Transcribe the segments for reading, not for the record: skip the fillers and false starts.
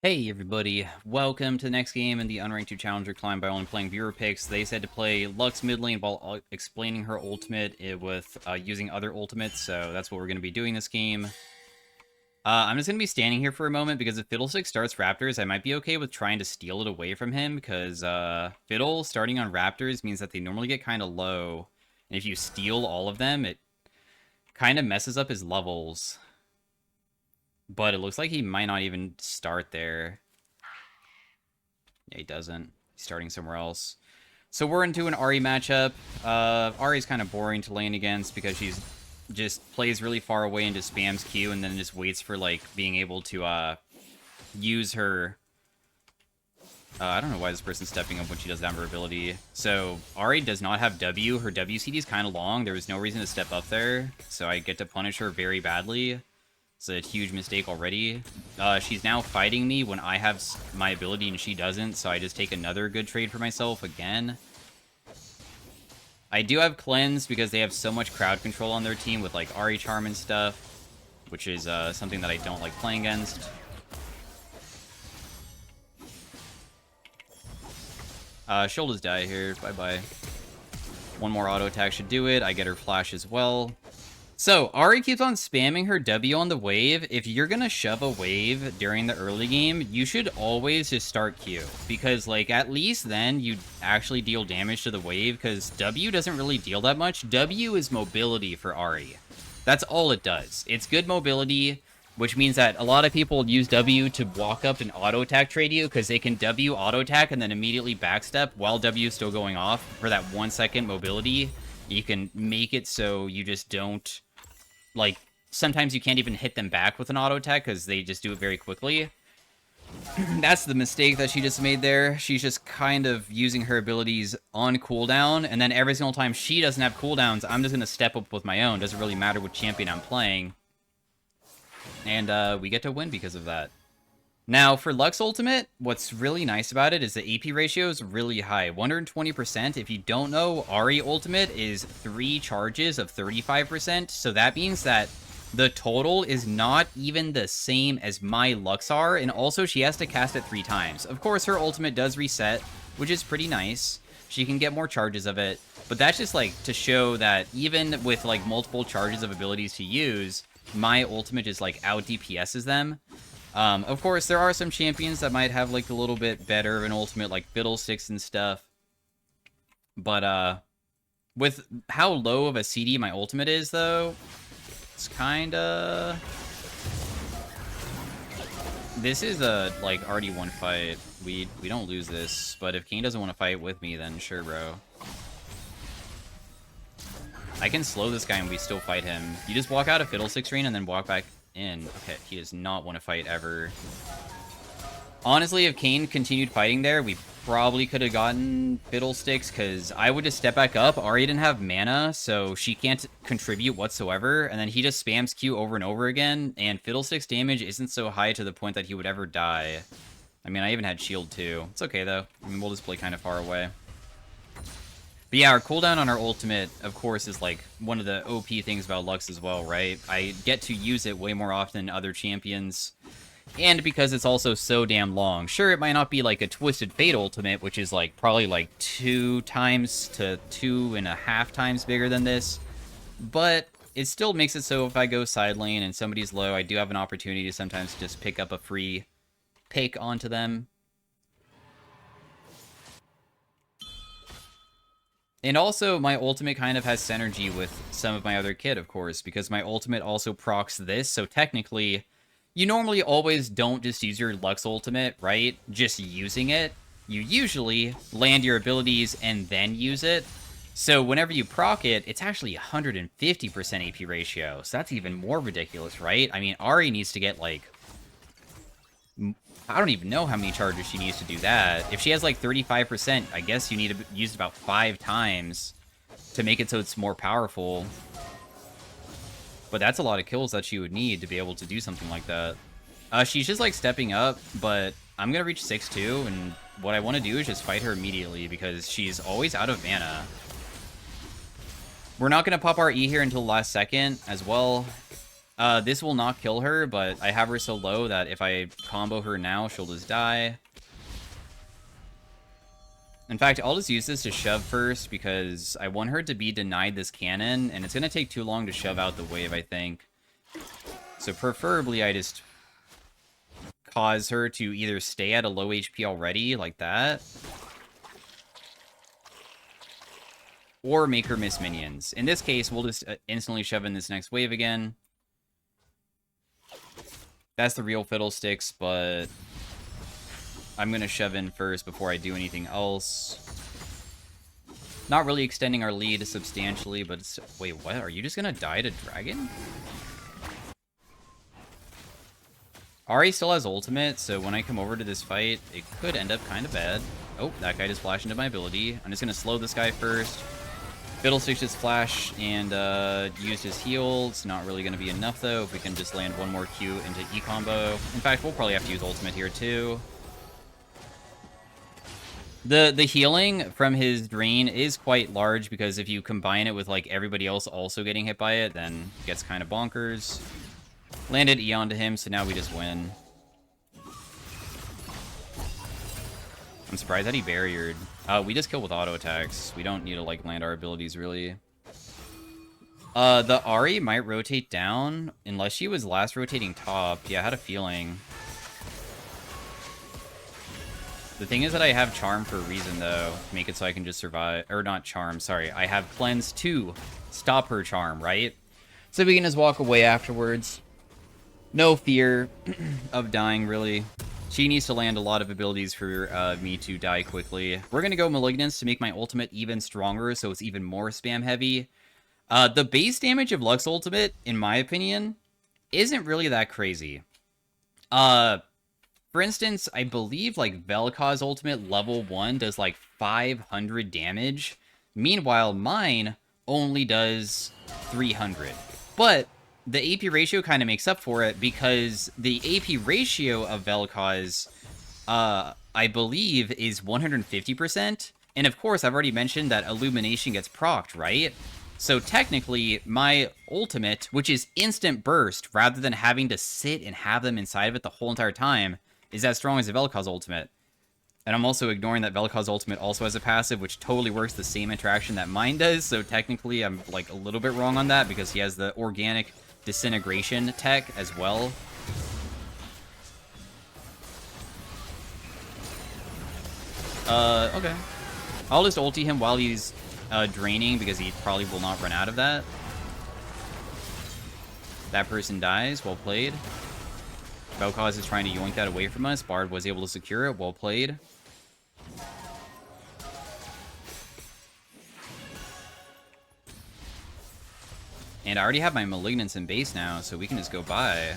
Hey everybody, welcome to the next game in the Unranked 2 Challenger climb by only playing viewer picks. They said to play Lux Mid lane while explaining her ultimate with using other ultimates, so that's what we're going to be doing this game. I'm just going to be standing here for a moment because if Fiddlestick starts Raptors, I might be okay with trying to steal it away from him because Fiddle starting on Raptors means that they normally get kind of low, and if you steal all of them, it kind of messes up his levels. But it looks like he might not even start there. Yeah, he doesn't. He's starting somewhere else. So we're into an Ahri matchup. Ahri's kind of boring to lane against because she's just plays really far away and just spams Q and then just waits for, like, being able to use her... I don't know why this person's stepping up when she doesn't have her ability. So Ahri does not have W. Her WCD is kind of long. There was no reason to step up there. So I get to punish her very badly. It's a huge mistake already. She's now fighting me when I have my ability and she doesn't, so I just take another good trade for myself again. I do have Cleanse because they have so much crowd control on their team with, like, Ahri Charm and stuff, which is something that I don't like playing against. She'll just die here. Bye-bye. One more auto attack should do it. I get her flash as well. So, Ahri keeps on spamming her W on the wave. If you're gonna shove a wave during the early game, you should always just start Q. Because, like, at least then you actually deal damage to the wave, because W doesn't really deal that much. W is mobility for Ahri. That's all it does. It's good mobility, which means that a lot of people use W to walk up and auto-attack trade you, because they can W auto-attack and then immediately backstep while W is still going off for that 1 second mobility. You can make it so you just don't... Like, sometimes you can't even hit them back with an auto attack because they just do it very quickly. That's the mistake that she just made there. She's just kind of using her abilities on cooldown, and then every single time she doesn't have cooldowns, I'm just going to step up with my own. Doesn't really matter what champion I'm playing. And we get to win because of that. Now, for Lux Ultimate, what's really nice about it is the AP ratio is really high, 120%. If you don't know, Ahri Ultimate is 3 charges of 35%, so that means that the total is not even the same as my Luxar, and also she has to cast it 3 times. Of course, her ultimate does reset, which is pretty nice. She can get more charges of it, but that's just, like, to show that even with, like, multiple charges of abilities to use, my ultimate just, like, out DPSs them. Of course, there are some champions that might have, like, a little bit better of an ultimate, like Fiddlesticks and stuff. But, with how low of a CD my ultimate is, though, it's kinda... This is a, like, already one fight. We don't lose this, but if Kane doesn't want to fight with me, then sure, bro. I can slow this guy and we still fight him. You just walk out of Fiddlesticks Arena and then walk back in. Okay, he does not want to fight ever. Honestly, if Kane continued fighting there, we probably could have gotten Fiddlesticks, because I would just step back up. Ahri didn't have mana, so she can't contribute whatsoever, and then he just spams Q over and over again, and Fiddlesticks damage isn't so high to the point that he would ever die. I mean, I even had shield too. It's okay, though. I mean, we'll just play kind of far away. But yeah, our cooldown on our ultimate, of course, is, like, one of the OP things about Lux as well, right? I get to use it way more often than other champions, and because it's also so damn long. Sure, it might not be, like, a Twisted Fate ultimate, which is, like, probably, like, 2 times to 2.5 times bigger than this, but it still makes it so if I go side lane and somebody's low, I do have an opportunity to sometimes just pick up a free pick onto them. And also, my ultimate kind of has synergy with some of my other kit, of course, because my ultimate also procs this, so technically, you normally always don't just use your Lux ultimate, right? Just using it. You usually land your abilities and then use it. So whenever you proc it, it's actually 150% AP ratio, so that's even more ridiculous, right? I mean, Ahri needs to get, like... I don't even know how many charges she needs to do that. If she has, like, 35%, I guess you need to use it about 5 times to make it so it's more powerful. But that's a lot of kills that she would need to be able to do something like that. She's just, like, stepping up, but I'm gonna reach 6-2, and what I want to do is just fight her immediately, because she's always out of mana. We're not gonna pop our E here until the last second, as well. This will not kill her, but I have her so low that if I combo her now, she'll just die. In fact, I'll just use this to shove first, because I want her to be denied this cannon, and it's going to take too long to shove out the wave, I think. So preferably, I just cause her to either stay at a low HP already, like that, or make her miss minions. In this case, we'll just instantly shove in this next wave again. That's the real fiddlesticks, but I'm going to shove in first before I do anything else. Not really extending our lead substantially, but it's... Wait, what? Are you just going to die to Dragon? Ahri still has ultimate, so when I come over to this fight, it could end up kind of bad. Oh, that guy just flashed into my ability. I'm just going to slow this guy first. Fiddlesticks just flash and used his heal. It's not really going to be enough, though, if we can just land one more Q into E-combo. In fact, we'll probably have to use ultimate here, too. The healing from his drain is quite large, because if you combine it with, like, everybody else also getting hit by it, then it gets kind of bonkers. Landed E onto him, so now we just win. I'm surprised that he barriered. We just kill with auto attacks. We don't need to, like, land our abilities, really. The Ahri might rotate down, unless she was last rotating top. Yeah, I had a feeling. The thing is that I have Charm for a reason, though. Make it so I can just survive. Or not Charm, sorry. I have Cleanse to stop her Charm, right? So we can just walk away afterwards. No fear of dying, really. She needs to land a lot of abilities for me to die quickly. We're going to go Malignance to make my ultimate even stronger, so it's even more spam heavy. The base damage of Lux ultimate, in my opinion, isn't really that crazy. For instance, I believe like Vel'Koz ultimate level 1 does like 500 damage. Meanwhile, mine only does 300. But the AP ratio kind of makes up for it, because the AP ratio of Vel'Koz, I believe, is 150%. And of course, I've already mentioned that Illumination gets procced, right? So technically, my ultimate, which is instant burst, rather than having to sit and have them inside of it the whole entire time, is as strong as the Vel'Koz ultimate. And I'm also ignoring that Vel'Koz ultimate also has a passive, which totally works the same interaction that mine does, so technically I'm like a little bit wrong on that, because he has the organic disintegration tech as well. Okay. I'll just ulti him while he's draining, because he probably will not run out of that. That person dies. Well played. Vel'Koz is trying to yoink that away from us. Bard was able to secure it. Well played. And I already have my Malignance in base now, so we can just go by.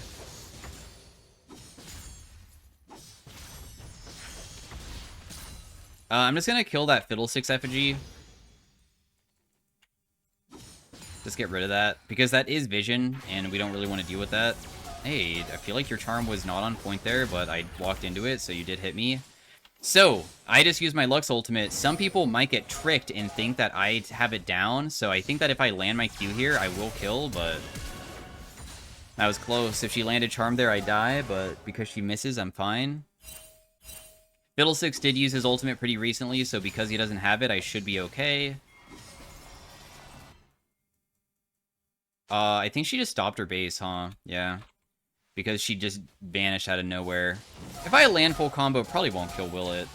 I'm just going to kill that Fiddlesticks effigy. Just get rid of that, because that is vision, and we don't really want to deal with that. Hey, I feel like your charm was not on point there, but I walked into it, so you did hit me. So, I just used my Lux ultimate. Some people might get tricked and think that I have it down, so I think that if I land my Q here, I will kill, but that was close. If she landed Charm there, I die, but because she misses, I'm fine. Fiddlesticks did use his ultimate pretty recently, so because he doesn't have it, I should be okay. I think she just stopped her base, huh? Yeah. Because she just vanished out of nowhere. If I land full combo, it probably won't kill, will it?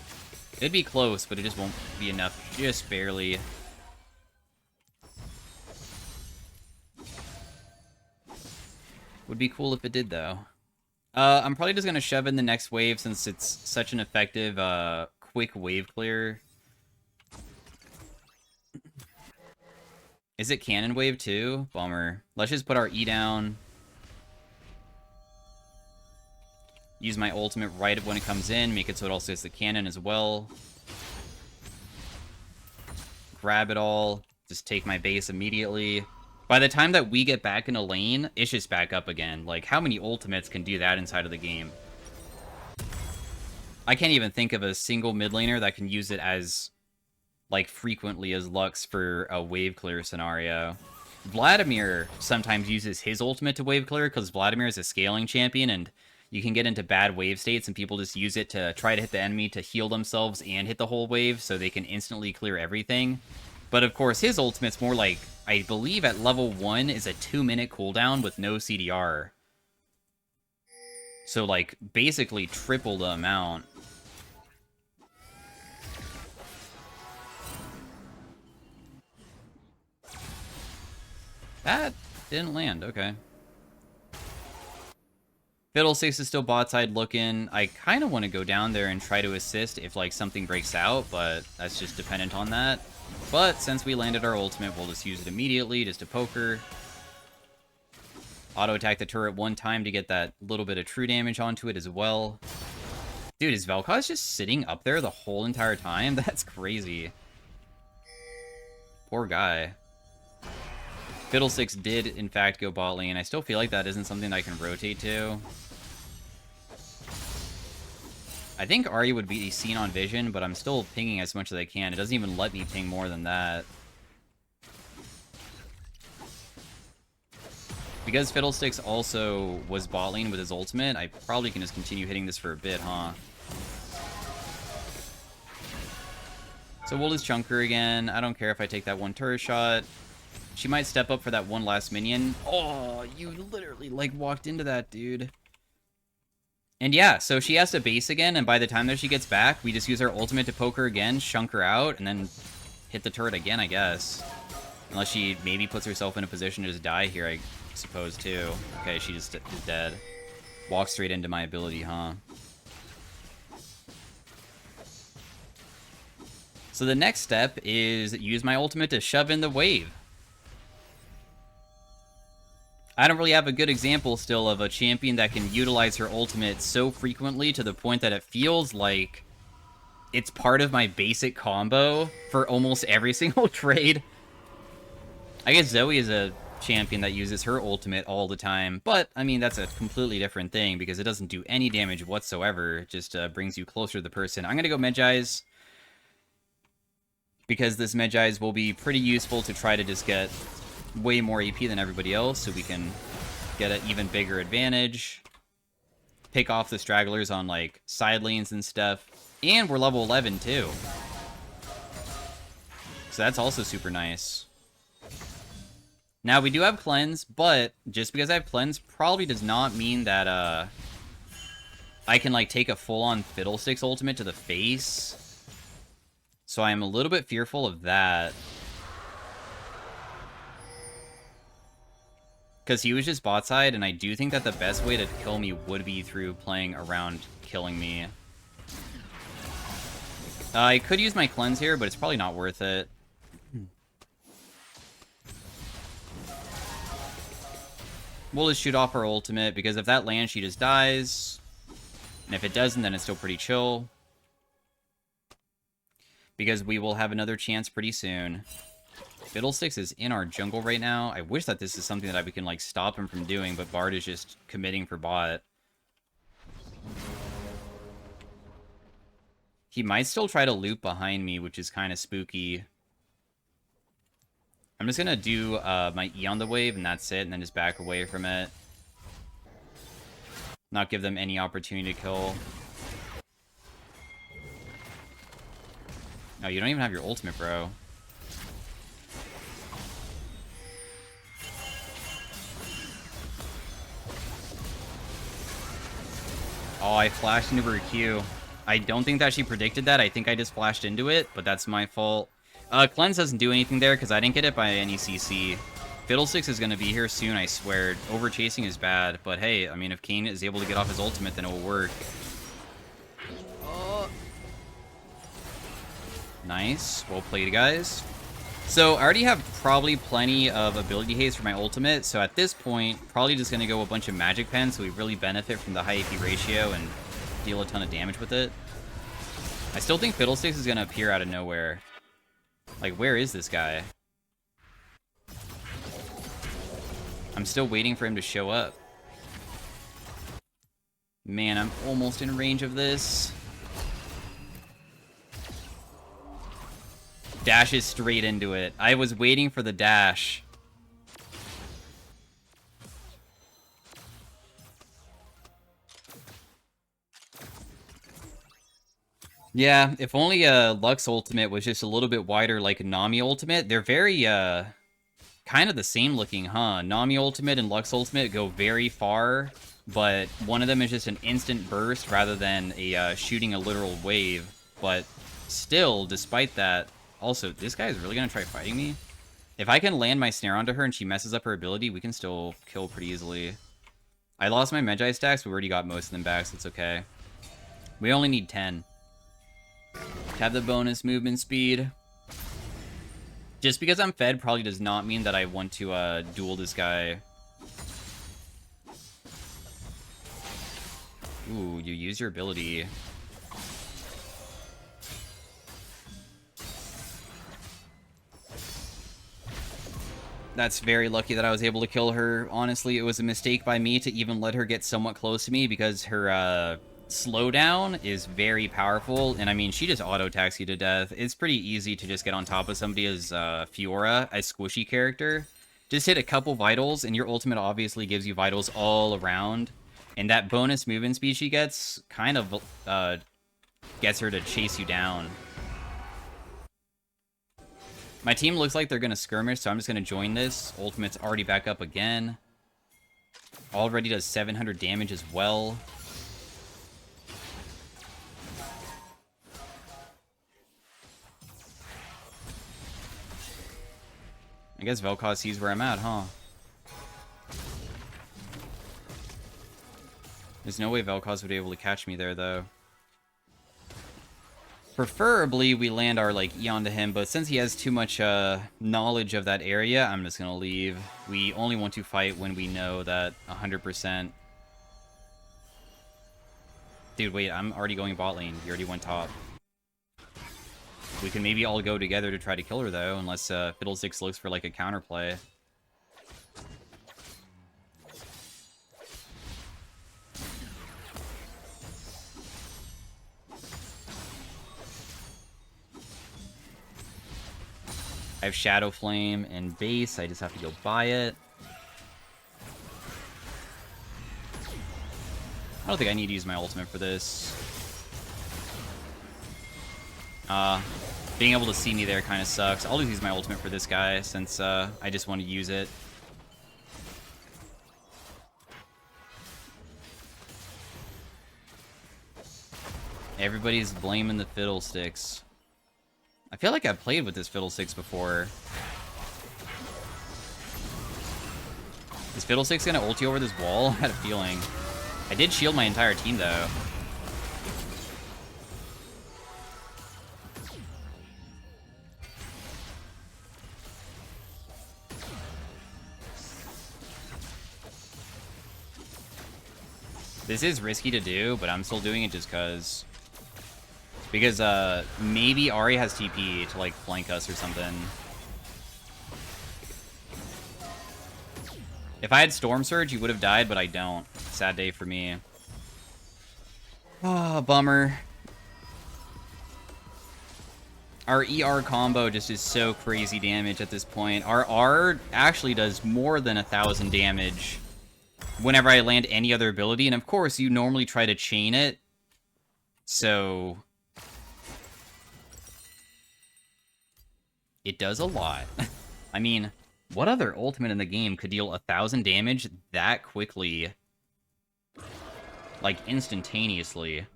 It'd be close, but it just won't be enough. Just barely. Would be cool if it did, though. I'm probably just going to shove in the next wave, since it's such an effective, quick wave clear. Is it cannon wave, too? Bummer. Let's just put our E down. Use my ultimate right when it comes in. Make it so it also hits the cannon as well. Grab it all. Just take my base immediately. By the time that we get back in a lane, it's just back up again. Like, how many ultimates can do that inside of the game? I can't even think of a single mid laner that can use it as, like, frequently as Lux for a wave clear scenario. Vladimir sometimes uses his ultimate to wave clear because Vladimir is a scaling champion and you can get into bad wave states and people just use it to try to hit the enemy to heal themselves and hit the whole wave so they can instantly clear everything. But of course, his ultimate's more like, I believe at level 1 is a 2-minute cooldown with no CDR. So like, basically triple the amount. That didn't land, okay. Fiddlesticks is still bot side looking. I kind of want to go down there and try to assist if like something breaks out, but that's just dependent on that. But since we landed our ultimate, we'll just use it immediately just to poke her. Auto attack the turret one time to get that little bit of true damage onto it as well. Dude, is Vel'Koz just sitting up there the whole entire time? That's crazy. Poor guy. Fiddlesticks did, in fact, go bot lane. I still feel like that isn't something that I can rotate to. I think Ahri would be seen on vision, but I'm still pinging as much as I can. It doesn't even let me ping more than that. Because Fiddlesticks also was bot lane with his ultimate, I probably can just continue hitting this for a bit, huh? So we'll just chunk her again. I don't care if I take that one turret shot. She might step up for that one last minion. Oh, you literally, like, walked into that, dude. And yeah, so she has to base again, and by the time that she gets back, we just use our ultimate to poke her again, shunk her out, and then hit the turret again, I guess. Unless she maybe puts herself in a position to just die here, I suppose, too. Okay, she just is dead. Walk straight into my ability, huh? So the next step is use my ultimate to shove in the wave. I don't really have a good example still of a champion that can utilize her ultimate so frequently to the point that it feels like it's part of my basic combo for almost every single trade. I guess Zoe is a champion that uses her ultimate all the time, but, I mean, that's a completely different thing because it doesn't do any damage whatsoever. It just brings you closer to the person. I'm gonna go Medjai's because this Medjai's will be pretty useful to try to just get way more EP than everybody else, so we can get an even bigger advantage. Pick off the stragglers on, like, side lanes and stuff. And we're level 11, too. So that's also super nice. Now, we do have Cleanse, but just because I have Cleanse probably does not mean that, I can, like, take a full-on Fiddlesticks ultimate to the face. So I am a little bit fearful of that. Because he was just bot side, and I do think that the best way to kill me would be through playing around killing me. I could use my cleanse here, but it's probably not worth it. We'll just shoot off her ultimate, because if that lands, she just dies. And if it doesn't, then it's still pretty chill. Because we will have another chance pretty soon. Fiddlesticks is in our jungle right now. I wish that this is something that we can, like, stop him from doing, but Bard is just committing for bot. He might still try to loop behind me, which is kind of spooky. I'm just gonna do my E on the wave, and that's it, and then just back away from it. Not give them any opportunity to kill. No, you don't even have your ultimate, bro. Oh, I flashed into her Q. I don't think that she predicted that. I think I just flashed into it, but that's my fault. Cleanse doesn't do anything there because I didn't get it by any CC. Fiddlesticks is going to be here soon, I swear. Overchasing is bad, but hey, I mean, if Kayn is able to get off his ultimate, then it will work. Nice. Well played, guys. So I already have probably plenty of ability haste for my ultimate, so at this point, probably just going to go a bunch of magic pens so we really benefit from the high AP ratio and deal a ton of damage with it. I still think Fiddlesticks is going to appear out of nowhere. Like, where is this guy? I'm still waiting for him to show up. Man, I'm almost in range of this. Dashes straight into it. I was waiting for the dash. Yeah, if only Lux ultimate was just a little bit wider like Nami ultimate. They're very kind of the same looking, huh? Nami ultimate and Lux ultimate go very far, but one of them is just an instant burst rather than a shooting a literal wave. But still, despite that, also, this guy is really going to try fighting me? If I can land my snare onto her and she messes up her ability, we can still kill pretty easily. I lost my Magi stacks, but we already got most of them back, so it's okay. We only need 10. Have the bonus movement speed. Just because I'm fed probably does not mean that I want to duel this guy. Ooh, you use your ability. That's very lucky that I was able to kill her. Honestly, it was a mistake by me to even let her get somewhat close to me because her slowdown is very powerful. And I mean, she just auto-attacks you to death. It's pretty easy to just get on top of somebody as Fiora, a squishy character. Just hit a couple vitals, and your ultimate obviously gives you vitals all around. And that bonus movement speed she gets kind of gets her to chase you down. My team looks like they're going to skirmish, so I'm just going to join this. Ultimate's already back up again. Already does 700 damage as well. I guess Vel'Koz sees where I'm at, huh? There's no way Vel'Koz would be able to catch me there, though. Preferably, we land our, like, Eon to him, but since he has too much knowledge of that area, I'm just gonna leave. We only want to fight when we know that 100%. Dude, wait, I'm already going bot lane. You already went top. We can maybe all go together to try to kill her, though, unless Fiddlesticks looks for, like, a counterplay. I have Shadow Flame and base. I just have to go buy it. I don't think I need to use my ultimate for this. Being able to see me there kind of sucks. I'll just use my ultimate for this guy since I just want to use it. Everybody's blaming the Fiddlesticks. I feel like I've played with this Fiddlesticks before. Is Fiddlesticks gonna ulti over this wall? I had a feeling. I did shield my entire team, though. This is risky to do, but I'm still doing it just because... Because, maybe Ahri has TP to, like, flank us or something. If I had Storm Surge, you would have died, but I don't. Sad day for me. Oh, bummer. Our ER combo just is so crazy damage at this point. Our R actually does more than 1,000 damage whenever I land any other ability. And, of course, you normally try to chain it. So... it does a lot. I mean, what other ultimate in the game could deal 1,000 damage that quickly? Like, instantaneously.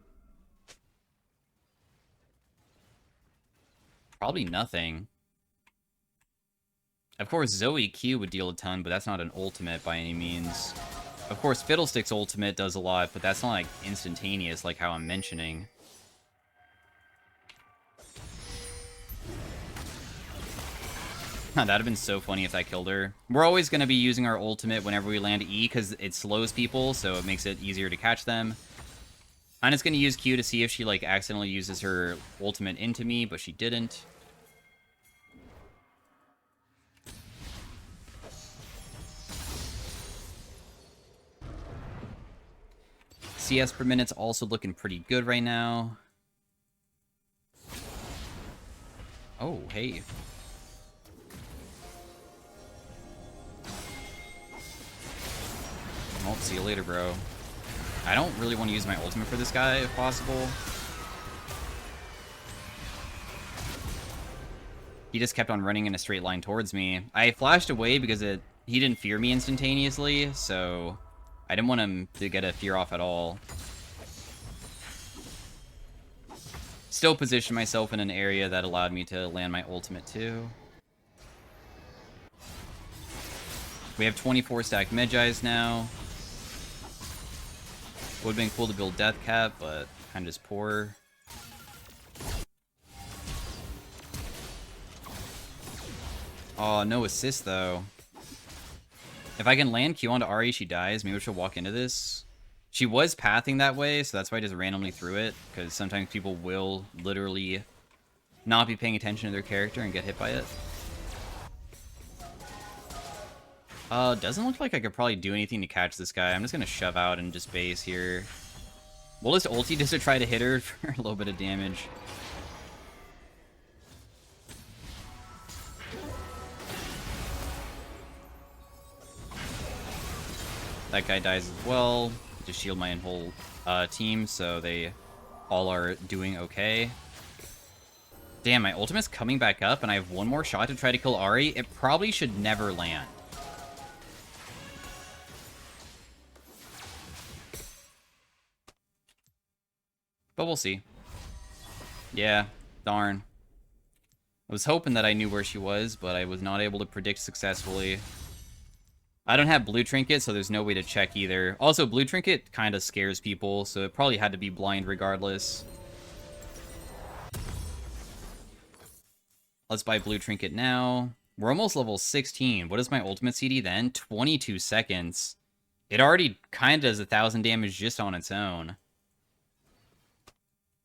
Probably nothing. Of course, Zoe Q would deal a ton, but that's not an ultimate by any means. Of course, Fiddlestick's ultimate does a lot, but that's not, like, instantaneous like how I'm mentioning. That'd have been so funny if I killed her. We're always going to be using our ultimate whenever we land E, because it slows people, so it makes it easier to catch them. I'm just going to use Q to see if she, like, accidentally uses her ultimate into me, but she didn't. CS per minute's also looking pretty good right now. Oh, hey. Well, see you later, bro. I don't really want to use my ultimate for this guy, if possible. He just kept on running in a straight line towards me. I flashed away because he didn't fear me instantaneously, so I didn't want him to get a fear off at all. Still positioned myself in an area that allowed me to land my ultimate too. We have 24 stack Medjais now. Would have been cool to build Death Cap, but kind of just poor. Oh, no assist though. If I can land Q onto Ahri, she dies. Maybe she'll walk into this. She was pathing that way, so that's why I just randomly threw it. Because sometimes people will literally not be paying attention to their character and get hit by it. Doesn't look like I could probably do anything to catch this guy. I'm just going to shove out and just base here. We'll just ulti just to try to hit her for a little bit of damage. That guy dies as well. Just shield my whole team, so they all are doing okay. Damn, my ultimate's coming back up, and I have one more shot to try to kill Ahri. It probably should never land. But we'll see. Yeah, darn. I was hoping that I knew where she was, but I was not able to predict successfully. I don't have Blue Trinket, so there's no way to check either. Also, Blue Trinket kind of scares people, so it probably had to be blind regardless. Let's buy Blue Trinket now. We're almost level 16. What is my ultimate CD then? 22 seconds. It already kind of does 1,000 damage just on its own.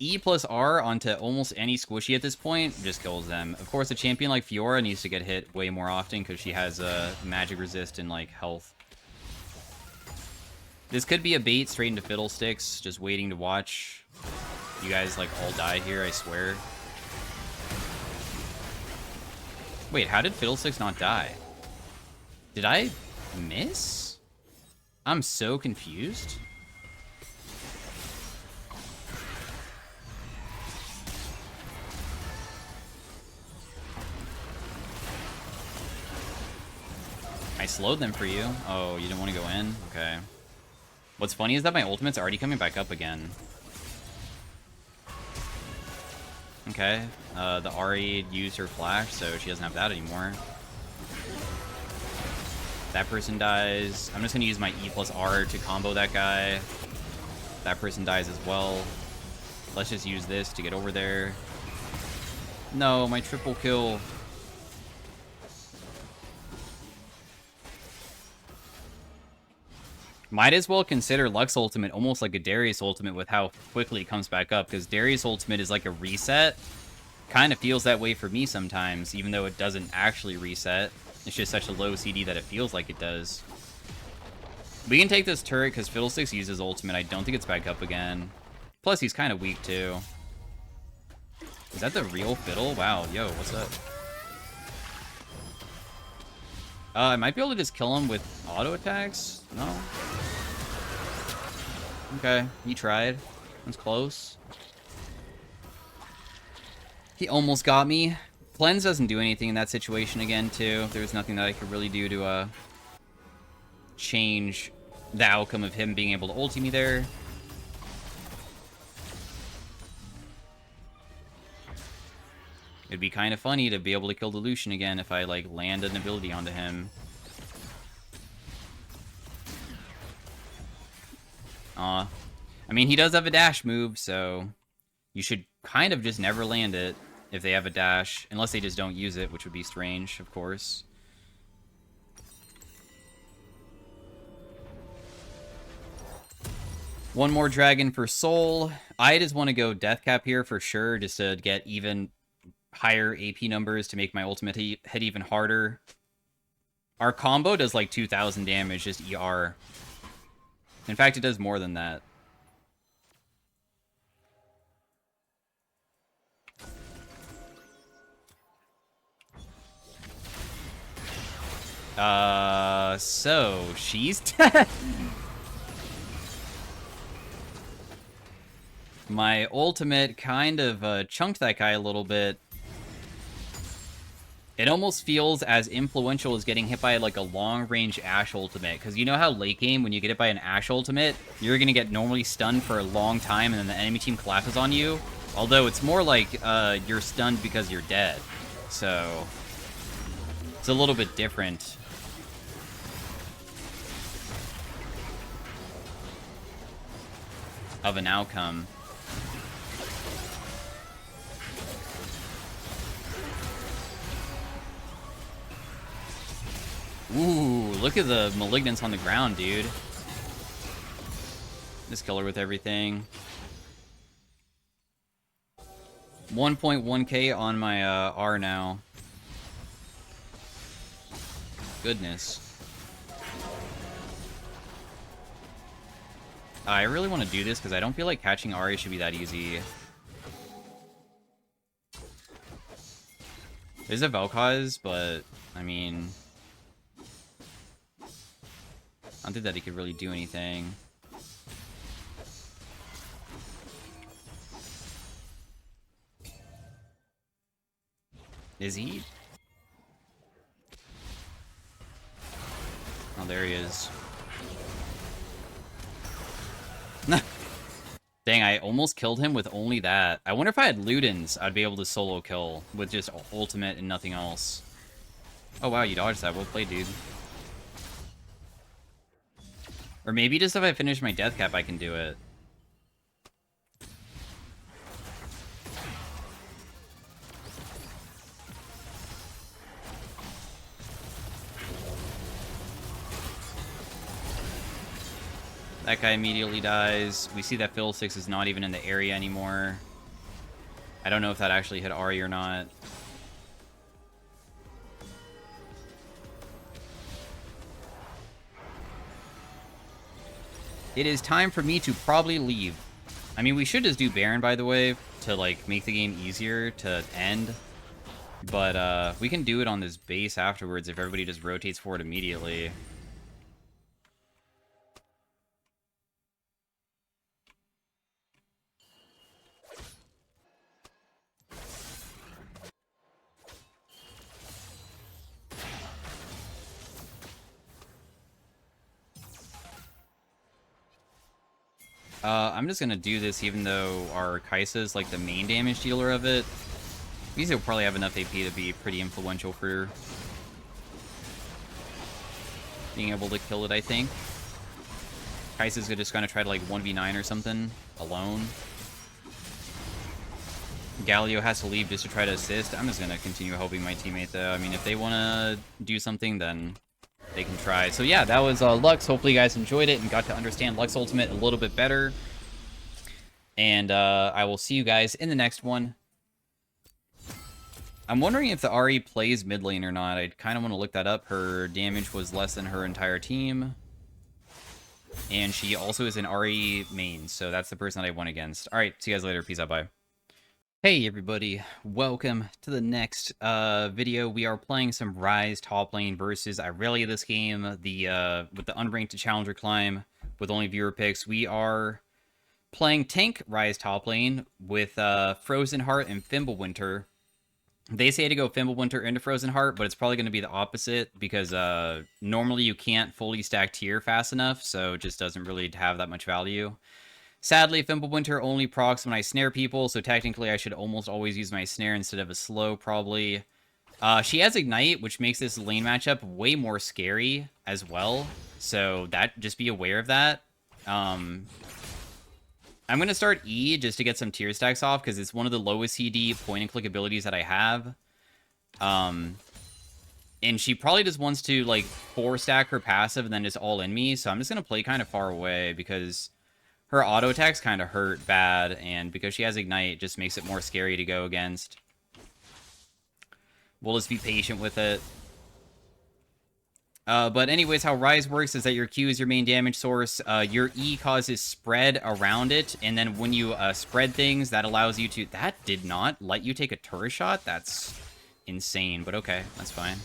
E plus R onto almost any squishy at this point just kills them. Of course, a champion like Fiora needs to get hit way more often because she has a magic resist and like health. This could be a bait straight into Fiddlesticks, just waiting to watch. You guys like all die here, I swear. Wait, how did Fiddlesticks not die? Did I miss? I'm so confused. I slowed them for you. Oh, you didn't want to go in? Okay. What's funny is that my ultimate's already coming back up again. Okay. The Ahri used her flash, so she doesn't have that anymore. That person dies. I'm just going to use my E plus R to combo that guy. That person dies as well. Let's just use this to get over there. No, my triple kill. Might as well consider Lux Ultimate almost like a Darius Ultimate with how quickly it comes back up, because Darius Ultimate is like a reset. Kind of feels that way for me sometimes, even though it doesn't actually reset. It's just such a low CD that it feels like it does. We can take this turret because Fiddlesticks uses Ultimate. I don't think it's back up again. Plus, he's kind of weak too. Is that the real Fiddle? Wow, yo, what's up? I might be able to just kill him with auto attacks? No? Okay, he tried. That's close. He almost got me. Cleanse doesn't do anything in that situation again, too. There's nothing that I could really do to change the outcome of him being able to ulti me there. It'd be kind of funny to be able to kill the Lucian again if I, like, land an ability onto him. I mean, he does have a dash move, so you should kind of just never land it if they have a dash, unless they just don't use it, which would be strange, of course. One more dragon for soul. I just want to go death cap here for sure, just to get even higher AP numbers to make my ultimate hit even harder. Our combo does like 2,000 damage, just ER. In fact, it does more than that. So she's dead. My ultimate kind of chunked that guy a little bit. It almost feels as influential as getting hit by like a long-range Ashe ultimate, because you know how late game, when you get hit by an Ashe ultimate, you're going to get normally stunned for a long time, and then the enemy team collapses on you? Although it's more like you're stunned because you're dead. So it's a little bit different. Of an outcome. Ooh, look at the malignance on the ground, dude. Just kill her with everything. 1.1k on my R now. Goodness. I really want to do this because I don't feel like catching Ahri should be that easy. There's a Vel'Koz, but I mean, I don't think that he could really do anything. Is he? Oh, there he is. Dang, I almost killed him with only that. I wonder if I had Ludens, I'd be able to solo kill with just ultimate and nothing else. Oh wow, you dodged that. Well played, dude. Or maybe just if I finish my death cap, I can do it. That guy immediately dies. We see that Fiddlesticks is not even in the area anymore. I don't know if that actually hit Ahri or not. It is time for me to probably leave. I mean, we should just do Baron, by the way, to, like, make the game easier to end. But, we can do it on this base afterwards if everybody just rotates forward immediately. I'm just gonna do this even though our Kaisa is like the main damage dealer of it. These will probably have enough AP to be pretty influential for being able to kill it, I think. Kaisa's just gonna try to like 1v9 or something alone. Galio has to leave just to try to assist. I'm just gonna continue helping my teammate though. I mean, if they wanna do something, then they can try. So yeah, that was Lux. Hopefully you guys enjoyed it and got to understand Lux Ultimate a little bit better. And I will see you guys in the next one. I'm wondering if the Ahri plays mid lane or not. I kind of want to look that up. Her damage was less than her entire team. And she also is an Ahri main, so that's the person that I won against. Alright, see you guys later. Peace out, bye. Hey everybody, welcome to the next video. We are playing some Ryze top lane versus Irelia this game, with the unranked to challenger climb with only viewer picks. We are playing tank Ryze top lane with Frozen Heart and Fimbulwinter. They say to go Fimbulwinter into Frozen Heart, but it's probably going to be the opposite because normally you can't fully stack tier fast enough, so it just doesn't really have that much value. Sadly, Fimbulwinter only procs when I snare people, so technically I should almost always use my snare instead of a slow, probably. She has Ignite, which makes this lane matchup way more scary as well, so just be aware of that. I'm going to start E just to get some tier stacks off, because it's one of the lowest CD point-and-click abilities that I have. And she probably just wants to, like, 4-stack her passive and then just all in me, so I'm just going to play kind of far away, because her auto attacks kind of hurt bad, and because she has Ignite, it just makes it more scary to go against. We'll just be patient with it. But anyways, how Ryze works is that your Q is your main damage source. Your E causes spread around it, and then when you spread things, that allows you to... That did not let you take a turret shot? That's insane, but okay, that's fine.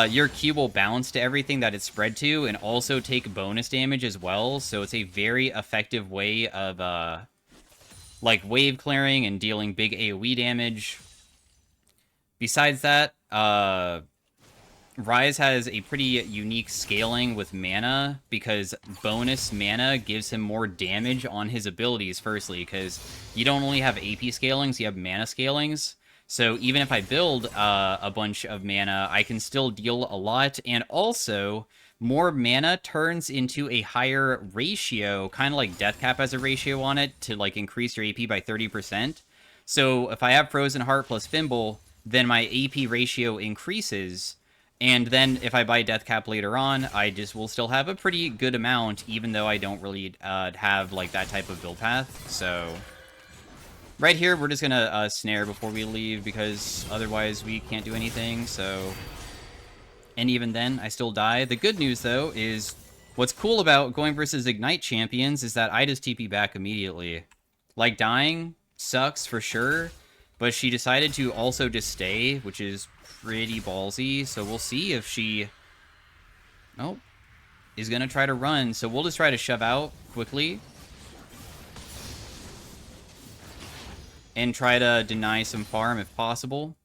Your Q will bounce to everything that it's spread to, and also take bonus damage as well, so it's a very effective way of, like, wave clearing and dealing big AoE damage. Besides that, Ryze has a pretty unique scaling with mana, because bonus mana gives him more damage on his abilities, firstly, because you don't only have AP scalings, you have mana scalings. So even if I build a bunch of mana, I can still deal a lot, and also, more mana turns into a higher ratio, kind of like Death Cap has a ratio on it, to like increase your AP by 30%. So if I have Frozen Heart plus Fimble, then my AP ratio increases, and then if I buy Death Cap later on, I just will still have a pretty good amount, even though I don't really have like that type of build path. So right here, we're just gonna snare before we leave, because otherwise we can't do anything. So, and even then, I still die. The good news though is what's cool about going versus Ignite champions is that I just TP back immediately. Like, dying sucks for sure, but she decided to also just stay, which is pretty ballsy. So we'll see if she is gonna try to run. So we'll just try to shove out quickly and try to deny some farm if possible.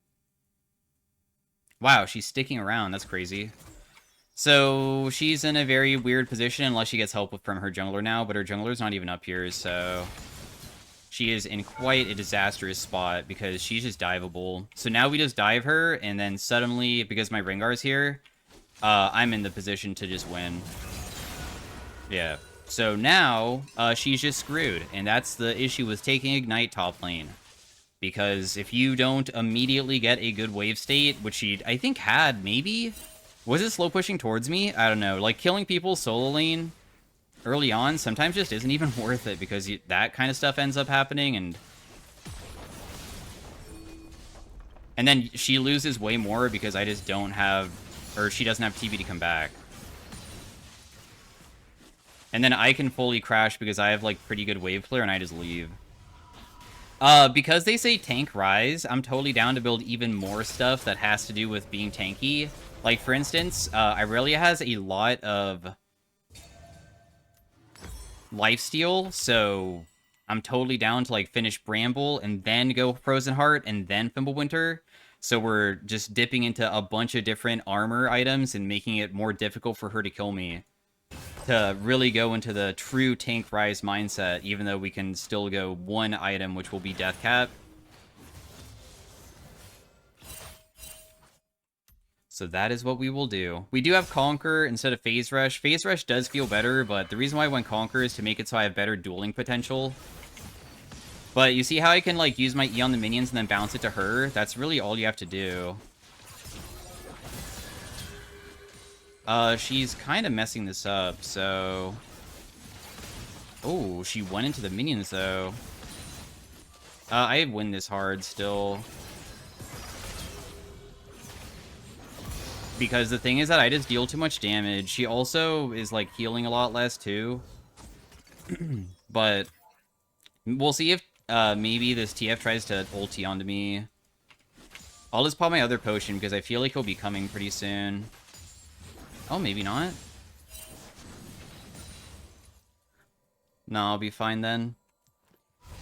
Wow, she's sticking around. That's crazy. So she's in a very weird position unless she gets help from her jungler now, but her jungler's not even up here, so she is in quite a disastrous spot because she's just diveable. So now we just dive her, and then suddenly, because my Rengar's here, I'm in the position to just win. Yeah. So now, she's just screwed, and that's the issue with taking Ignite top lane. Because if you don't immediately get a good wave state, which she, I think, had, maybe? Was it slow pushing towards me? I don't know. Like, killing people solo lane early on sometimes just isn't even worth it, because that kind of stuff ends up happening, and then she loses way more because I just don't have, or she doesn't have TP to come back. And then I can fully crash because I have, like, pretty good wave clear, and I just leave. Because they say tank Ryze, I'm totally down to build even more stuff that has to do with being tanky. Like, for instance, Irelia has a lot of lifesteal, so I'm totally down to, like, finish Bramble and then go Frozen Heart and then Fimbulwinter. So we're just dipping into a bunch of different armor items and making it more difficult for her to kill me, to really go into the true tank Ryze mindset, even though we can still go one item, which will be Death Cap. So that is what we will do. We do have Conquer instead of Phase Rush. Phase Rush does feel better, but the reason why I went Conquer is to make it so I have better dueling potential. But you see how I can, like, use my E on the minions and then bounce it to her? That's really all you have to do. She's kind of messing this up, so... Oh, she went into the minions, though. I win this hard still. Because the thing is that I just deal too much damage. She also is, like, healing a lot less, too. But we'll see if maybe this TF tries to ulti onto me. I'll just pop my other potion, because I feel like he'll be coming pretty soon. Oh, maybe not. No, I'll be fine then.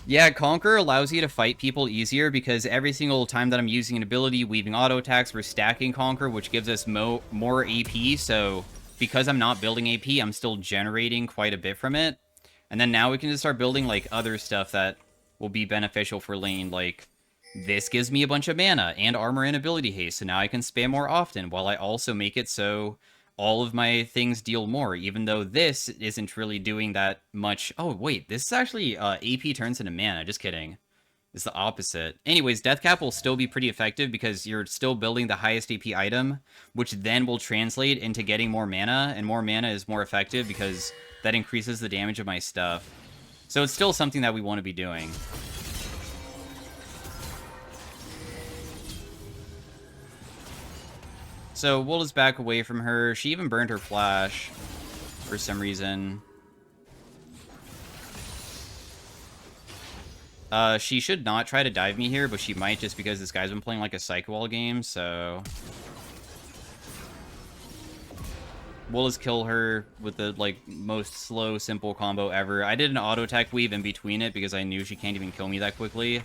Yeah, Conquer allows you to fight people easier, because every single time that I'm using an ability, weaving auto attacks, we're stacking Conquer, which gives us more AP, so because I'm not building AP, I'm still generating quite a bit from it. And then now we can just start building, like, other stuff that will be beneficial for lane, like, this gives me a bunch of mana and armor and ability haste, so now I can spam more often, while I also make it so all of my things deal more, even though this isn't really doing that much. Oh, wait, this is actually AP turns into mana. Just kidding. It's the opposite. Anyways, Death Cap will still be pretty effective because you're still building the highest AP item, which then will translate into getting more mana, and more mana is more effective because that increases the damage of my stuff. So it's still something that we want to be doing. So we'll just back away from her. She even burned her flash for some reason. She should not try to dive me here, but she might just because this guy's been playing like a Psycho all game, so we'll just kill her with the, like, most slow, simple combo ever. I did an auto attack weave in between it because I knew she can't even kill me that quickly.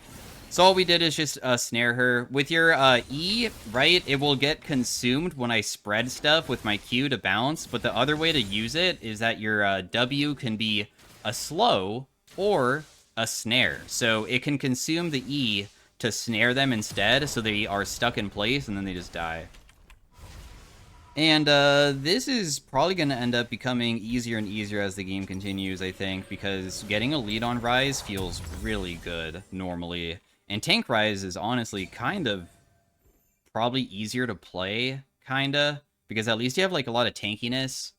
So all we did is just snare her. With your E, right, it will get consumed when I spread stuff with my Q to bounce, but the other way to use it is that your W can be a slow or a snare. So it can consume the E to snare them instead, so they are stuck in place, and then they just die. And this is probably going to end up becoming easier and easier as the game continues, I think, because getting a lead on Ryze feels really good normally. And tank Ryze is honestly kind of probably easier to play, kinda, because at least you have like a lot of tankiness.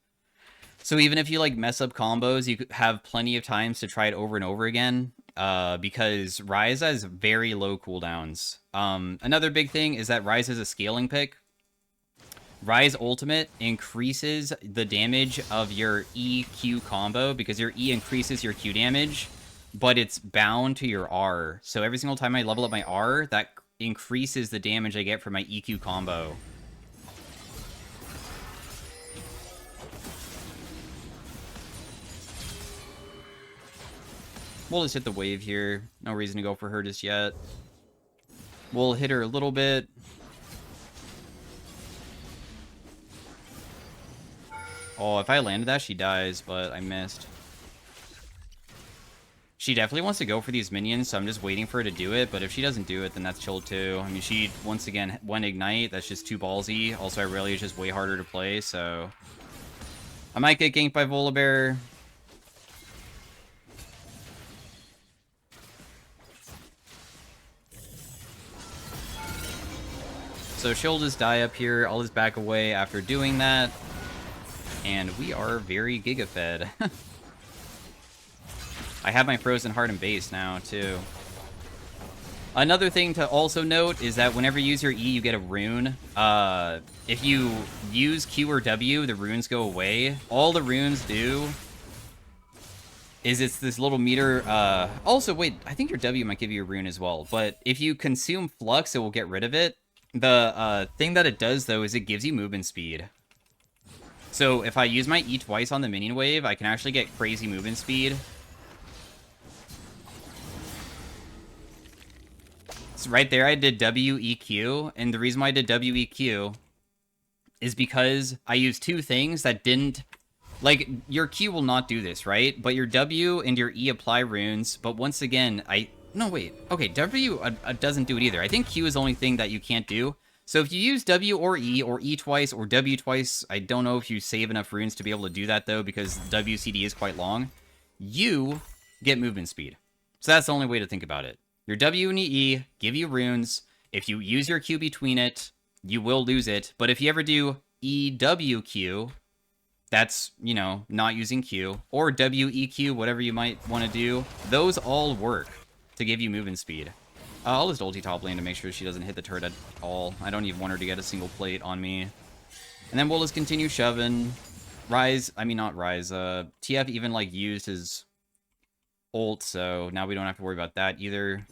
So even if you like mess up combos, you have plenty of times to try it over and over again, because Ryze has very low cooldowns. Another big thing is that Ryze is a scaling pick. Ryze ultimate increases the damage of your E-Q combo, because your E increases your Q damage, but it's bound to your R. So every single time I level up my R, that increases the damage I get from my EQ combo. We'll just hit the wave here. No reason to go for her just yet. We'll hit her a little bit. Oh, if I landed that, she dies, but I missed. She definitely wants to go for these minions, so I'm just waiting for her to do it, but if she doesn't do it, then that's chill too. I mean, she, once again, went Ignite. That's just too ballsy. Also, Irelia is just way harder to play, so... I might get ganked by Volibear. So she'll just die up here. I'll just back away after doing that. And we are very giga-fed. I have my Frozen Heart and base now, too. Another thing to also note is that whenever you use your E, you get a rune. If you use Q or W, the runes go away. All the runes do is it's this little meter. Also, wait, I think your W might give you a rune as well. But if you consume Flux, it will get rid of it. The thing that it does, though, is it gives you movement speed. So if I use my E twice on the minion wave, I can actually get crazy movement speed. So right there, I did WEQ, and the reason why I did WEQ is because I used two things that didn't... Like, your Q will not do this, right? But your W and your E apply runes, but once again, No, wait. Okay, W doesn't do it either. I think Q is the only thing that you can't do. So if you use W or E twice, or W twice, I don't know if you save enough runes to be able to do that, though, because WCD is quite long, you get movement speed. So that's the only way to think about it. Your W and E give you runes. If you use your Q between it, you will lose it. But if you ever do EWQ, that's, you know, not using Q, or WEQ, whatever you might want to do, those all work to give you movement speed. I'll just ulti top lane to make sure she doesn't hit the turret at all. I don't even want her to get a single plate on me. And then we'll just continue shoving. Ryze, I mean not Ryze, TF even like used his ult, so now we don't have to worry about that either.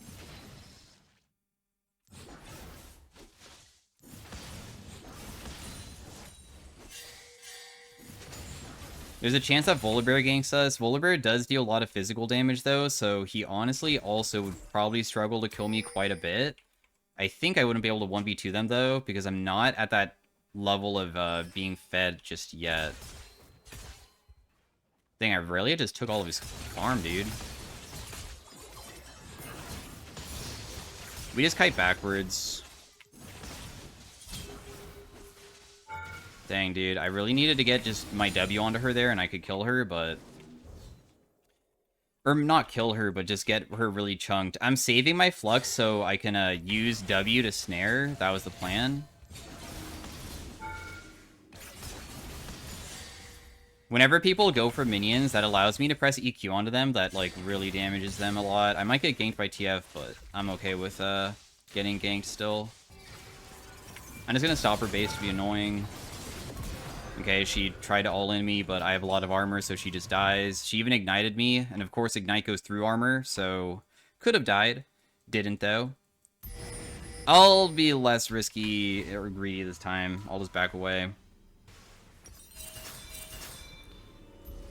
There's a chance that Volibear ganks us. Volibear does deal a lot of physical damage, though, so he honestly also would probably struggle to kill me quite a bit. I think I wouldn't be able to 1v2 them, though, because I'm not at that level of being fed just yet. Dang, I really just took all of his farm, dude. We just kite backwards. Dang, dude. I really needed to get just my W onto her there and I could kill her, but... Or not kill her, but just get her really chunked. I'm saving my Flux so I can use W to snare. That was the plan. Whenever people go for minions, that allows me to press EQ onto them. That, like, really damages them a lot. I might get ganked by TF, but I'm okay with getting ganked still. I'm just gonna stop her base to be annoying. Okay, she tried to all-in me, but I have a lot of armor, so she just dies. She even ignited me, and of course Ignite goes through armor, so could have died. Didn't, though. I'll be less risky or greedy this time. I'll just back away.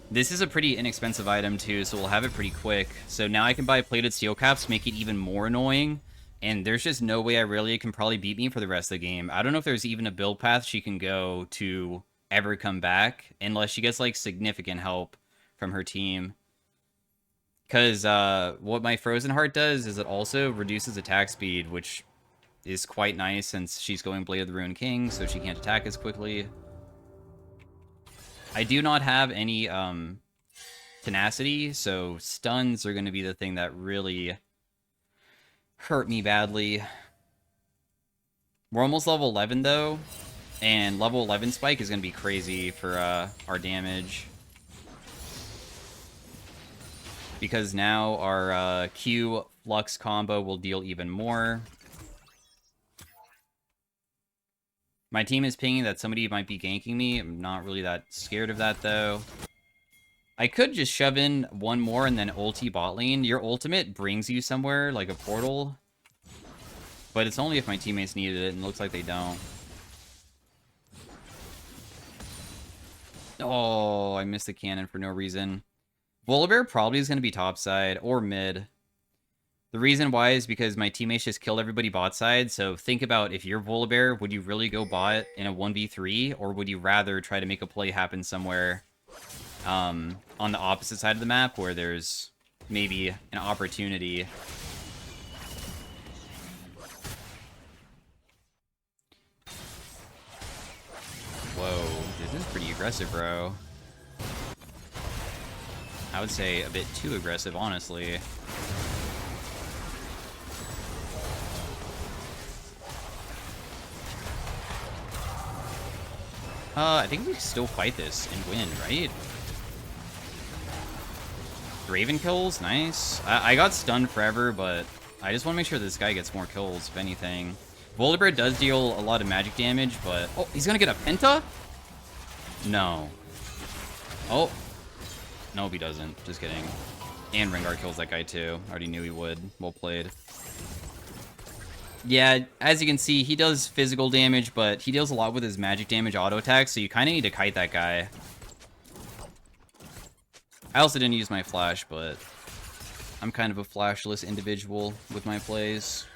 This is a pretty inexpensive item, too, so we'll have it pretty quick. So now I can buy plated steel caps, make it even more annoying. And there's just no way Irelia can probably beat me for the rest of the game. I don't know if there's even a build path she can go to ever come back, unless she gets, like, significant help from her team. Because what my Frozen Heart does is it also reduces attack speed, which is quite nice since she's going Blade of the Ruined King, so she can't attack as quickly. I do not have any tenacity, so stuns are going to be the thing that really hurt me badly. We're almost level 11, though, and level 11 spike is going to be crazy for our damage. Because now our Q Flux combo will deal even more. My team is pinging that somebody might be ganking me. I'm not really that scared of that, though. I could just shove in one more and then ulti bot lane. Your ultimate brings you somewhere, like a portal. But it's only if my teammates needed it, and it looks like they don't. Oh, I missed the cannon for no reason. Volibear probably is going to be topside or mid. The reason why is because my teammates just killed everybody bot side, so think about if you're Volibear, would you really go bot in a 1v3, or would you rather try to make a play happen somewhere on the opposite side of the map where there's maybe an opportunity? Whoa, this is pretty aggressive, bro. I would say a bit too aggressive, honestly. I think we can still fight this and win, right? Raven kills, nice. I got stunned forever, but I just want to make sure this guy gets more kills, if anything. Volibear does deal a lot of magic damage, but... Oh, he's gonna get a penta? No. Oh. Nope, he doesn't. Just kidding. And Rengar kills that guy, too. Already knew he would. Well played. Yeah, as you can see, he does physical damage, but he deals a lot with his magic damage auto attack, so you kind of need to kite that guy. I also didn't use my flash, but I'm kind of a flashless individual with my plays.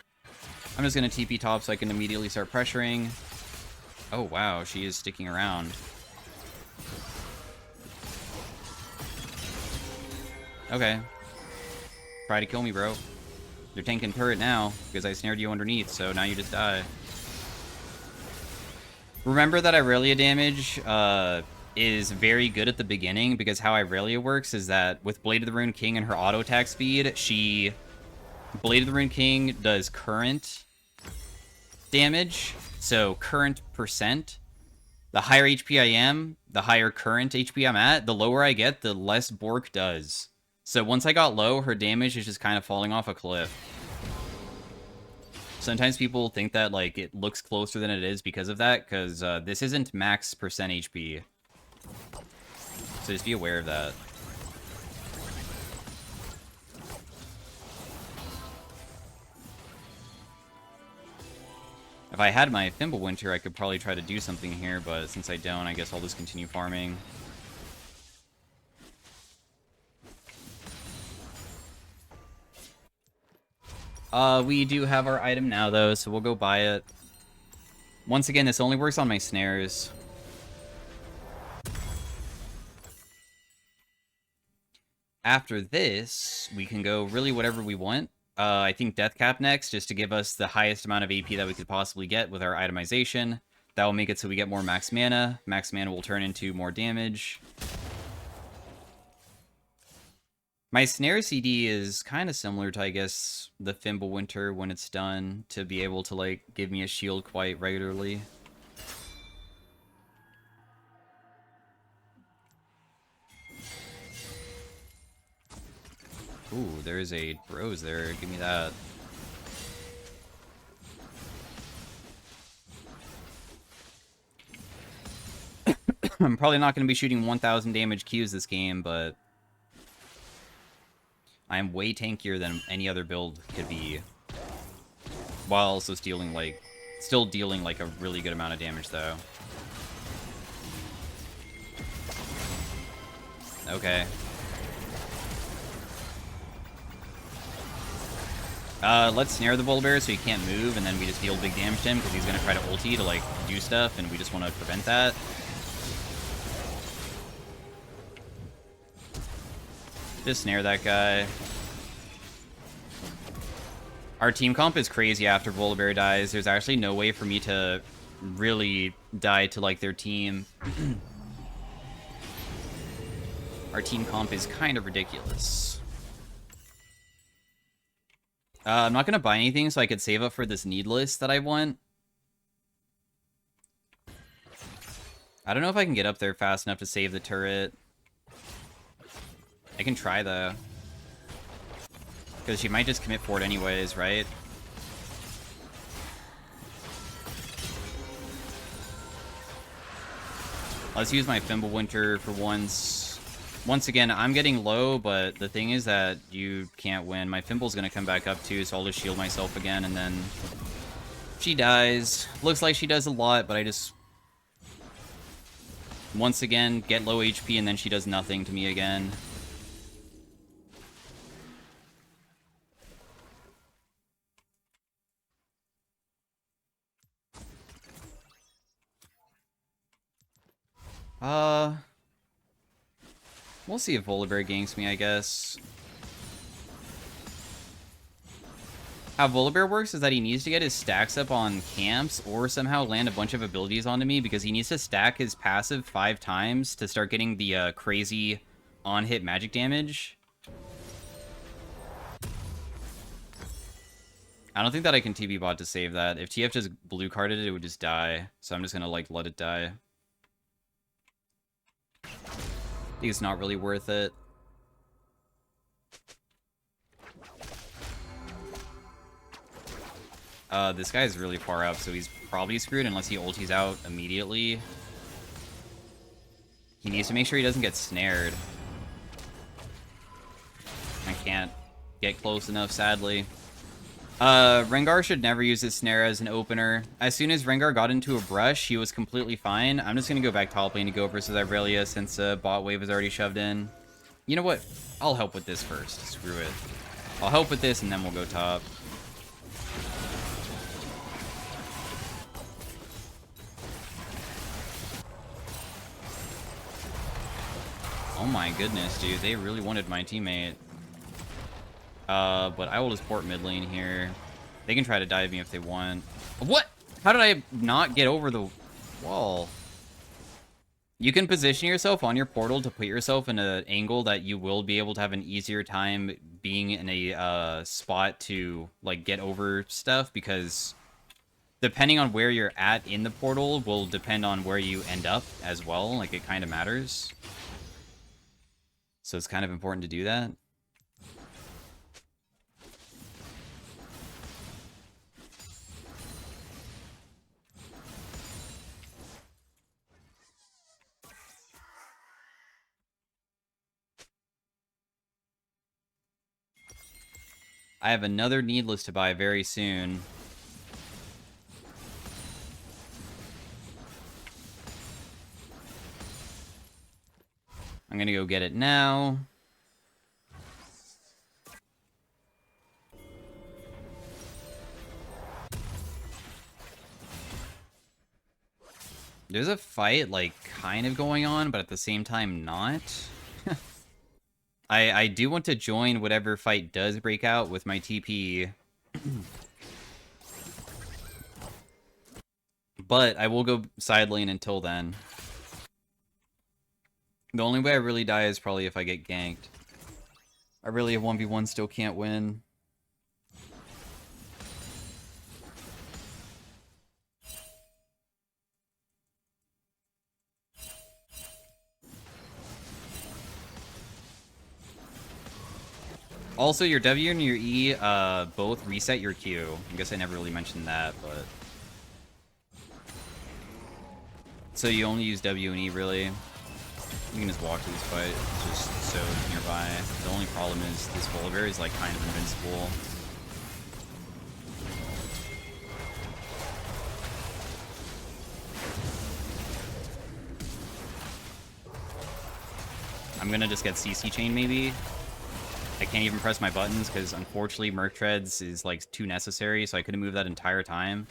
I'm just going to TP top so I can immediately start pressuring. Oh, wow, she is sticking around. Okay. Try to kill me, bro. They're tanking turret now, because I snared you underneath, so now you just die. Remember that Irelia damage is very good at the beginning, because how Irelia works is that with Blade of the Ruined King and her auto attack speed, Blade of the Ruined King does current damage, so current percent. The higher HP I am, the higher current HP I'm at, the lower I get, the less Bork does. So once I got low, her damage is just kind of falling off a cliff. Sometimes people think that, like, it looks closer than it is because of that, because this isn't max percent HP. So just be aware of that. If I had my Fimbulwinter, I could probably try to do something here, but since I don't, I guess I'll just continue farming. We do have our item now, though, so we'll go buy it. Once again, this only works on my snares. After this, we can go really whatever we want. I think Death Cap next, just to give us the highest amount of AP that we could possibly get with our itemization. That will make it so we get more max mana. Max mana will turn into more damage. My snare CD is kind of similar to, I guess, the Fimbulwinter when it's done, to be able to, like, give me a shield quite regularly. Ooh, there's a Bros there. Give me that. I'm probably not going to be shooting 1,000 damage Qs this game, but I'm way tankier than any other build could be, while also still dealing like a really good amount of damage, though. Okay. Let's snare the Volibear so he can't move, and then we just deal big damage to him because he's gonna try to ulti to like do stuff, and we just want to prevent that. Just snare that guy. Our team comp is crazy after Volibear dies. There's actually no way for me to really die to like their team. Our team comp is kind of ridiculous. I'm not going to buy anything so I could save up for this needless that I want. I don't know if I can get up there fast enough to save the turret. I can try, though. Because she might just commit for it anyways, right? Let's use my Fimbulwinter for once. Once again, I'm getting low, but the thing is that you can't win. My Fimbul's gonna come back up too, so I'll just shield myself again, and then she dies. Looks like she does a lot, but I just once again get low HP, and then she does nothing to me again. We'll see if Volibear ganks me, I guess. How Volibear works is that he needs to get his stacks up on camps or somehow land a bunch of abilities onto me because he needs to stack his passive 5 times to start getting the crazy on-hit magic damage. I don't think that I can TB bot to save that. If TF just blue carded it, it would just die. So I'm just gonna like let it die. I think it's not really worth it. This guy is really far up, so he's probably screwed unless he ultis out immediately. He needs to make sure he doesn't get snared. I can't get close enough, sadly. Rengar should never use his snare as an opener. As soon as Rengar got into a brush, he was completely fine. I'm just gonna go back top lane to go versus Irelia since bot wave is already shoved in. You know what? I'll help with this first. Screw it. I'll help with this and then we'll go top. Oh my goodness, dude. They really wanted my teammate. But I will just port mid lane here. They can try to dive me if they want. What? How did I not get over the wall? You can position yourself on your portal to put yourself in an angle that you will be able to have an easier time being in a spot to like get over stuff, because depending on where you're at in the portal will depend on where you end up as well. Like, it kind of matters. So it's kind of important to do that. I have another needless to buy very soon. I'm gonna go get it now. There's a fight, like, kind of going on, but at the same time not. I do want to join whatever fight does break out with my TP. But I will go side lane until then. The only way I really die is probably if I get ganked. I really, a 1v1 still can't win. Also, your W and your E both reset your Q. I guess I never really mentioned that, but... So you only use W and E, really. You can just walk to this fight. It's just so nearby. The only problem is this Volibear is, like, kind of invincible. I'm gonna just get CC chain, maybe. I can't even press my buttons because unfortunately Merc Treads is like too necessary, so I couldn't move that entire time.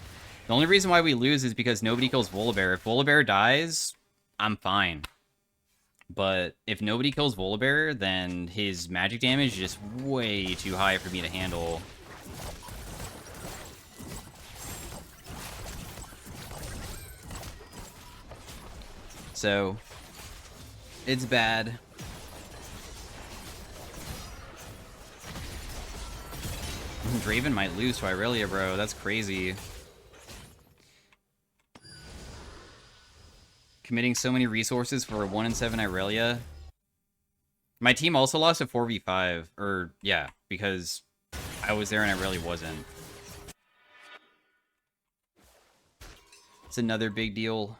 The only reason why we lose is because nobody kills Volibear. If Volibear dies, I'm fine. But if nobody kills Volibear, then his magic damage is just way too high for me to handle. So, it's bad. Draven might lose to Irelia, bro. That's crazy. Committing so many resources for a 1-7 Irelia. My team also lost a 4v5. Or, yeah, because I was there and I really wasn't. It's another big deal.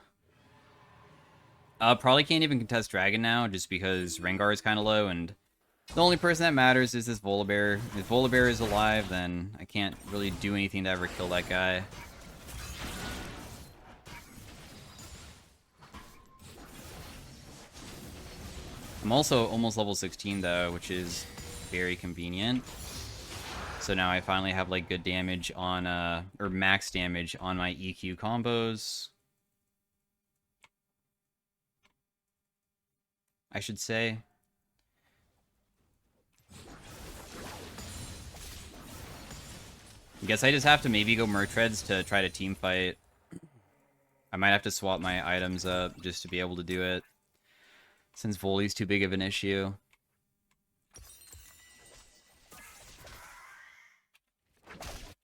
Probably can't even contest Dragon now, just because Rengar is kind of low, and the only person that matters is this Volibear. If Volibear is alive, then I can't really do anything to ever kill that guy. I'm also almost level 16, though, which is very convenient. So now I finally have, like, good damage on, or max damage on my EQ combos, I should say. I guess I just have to maybe go Merc Treads to try to team fight. I might have to swap my items up just to be able to do it, since Voli's too big of an issue.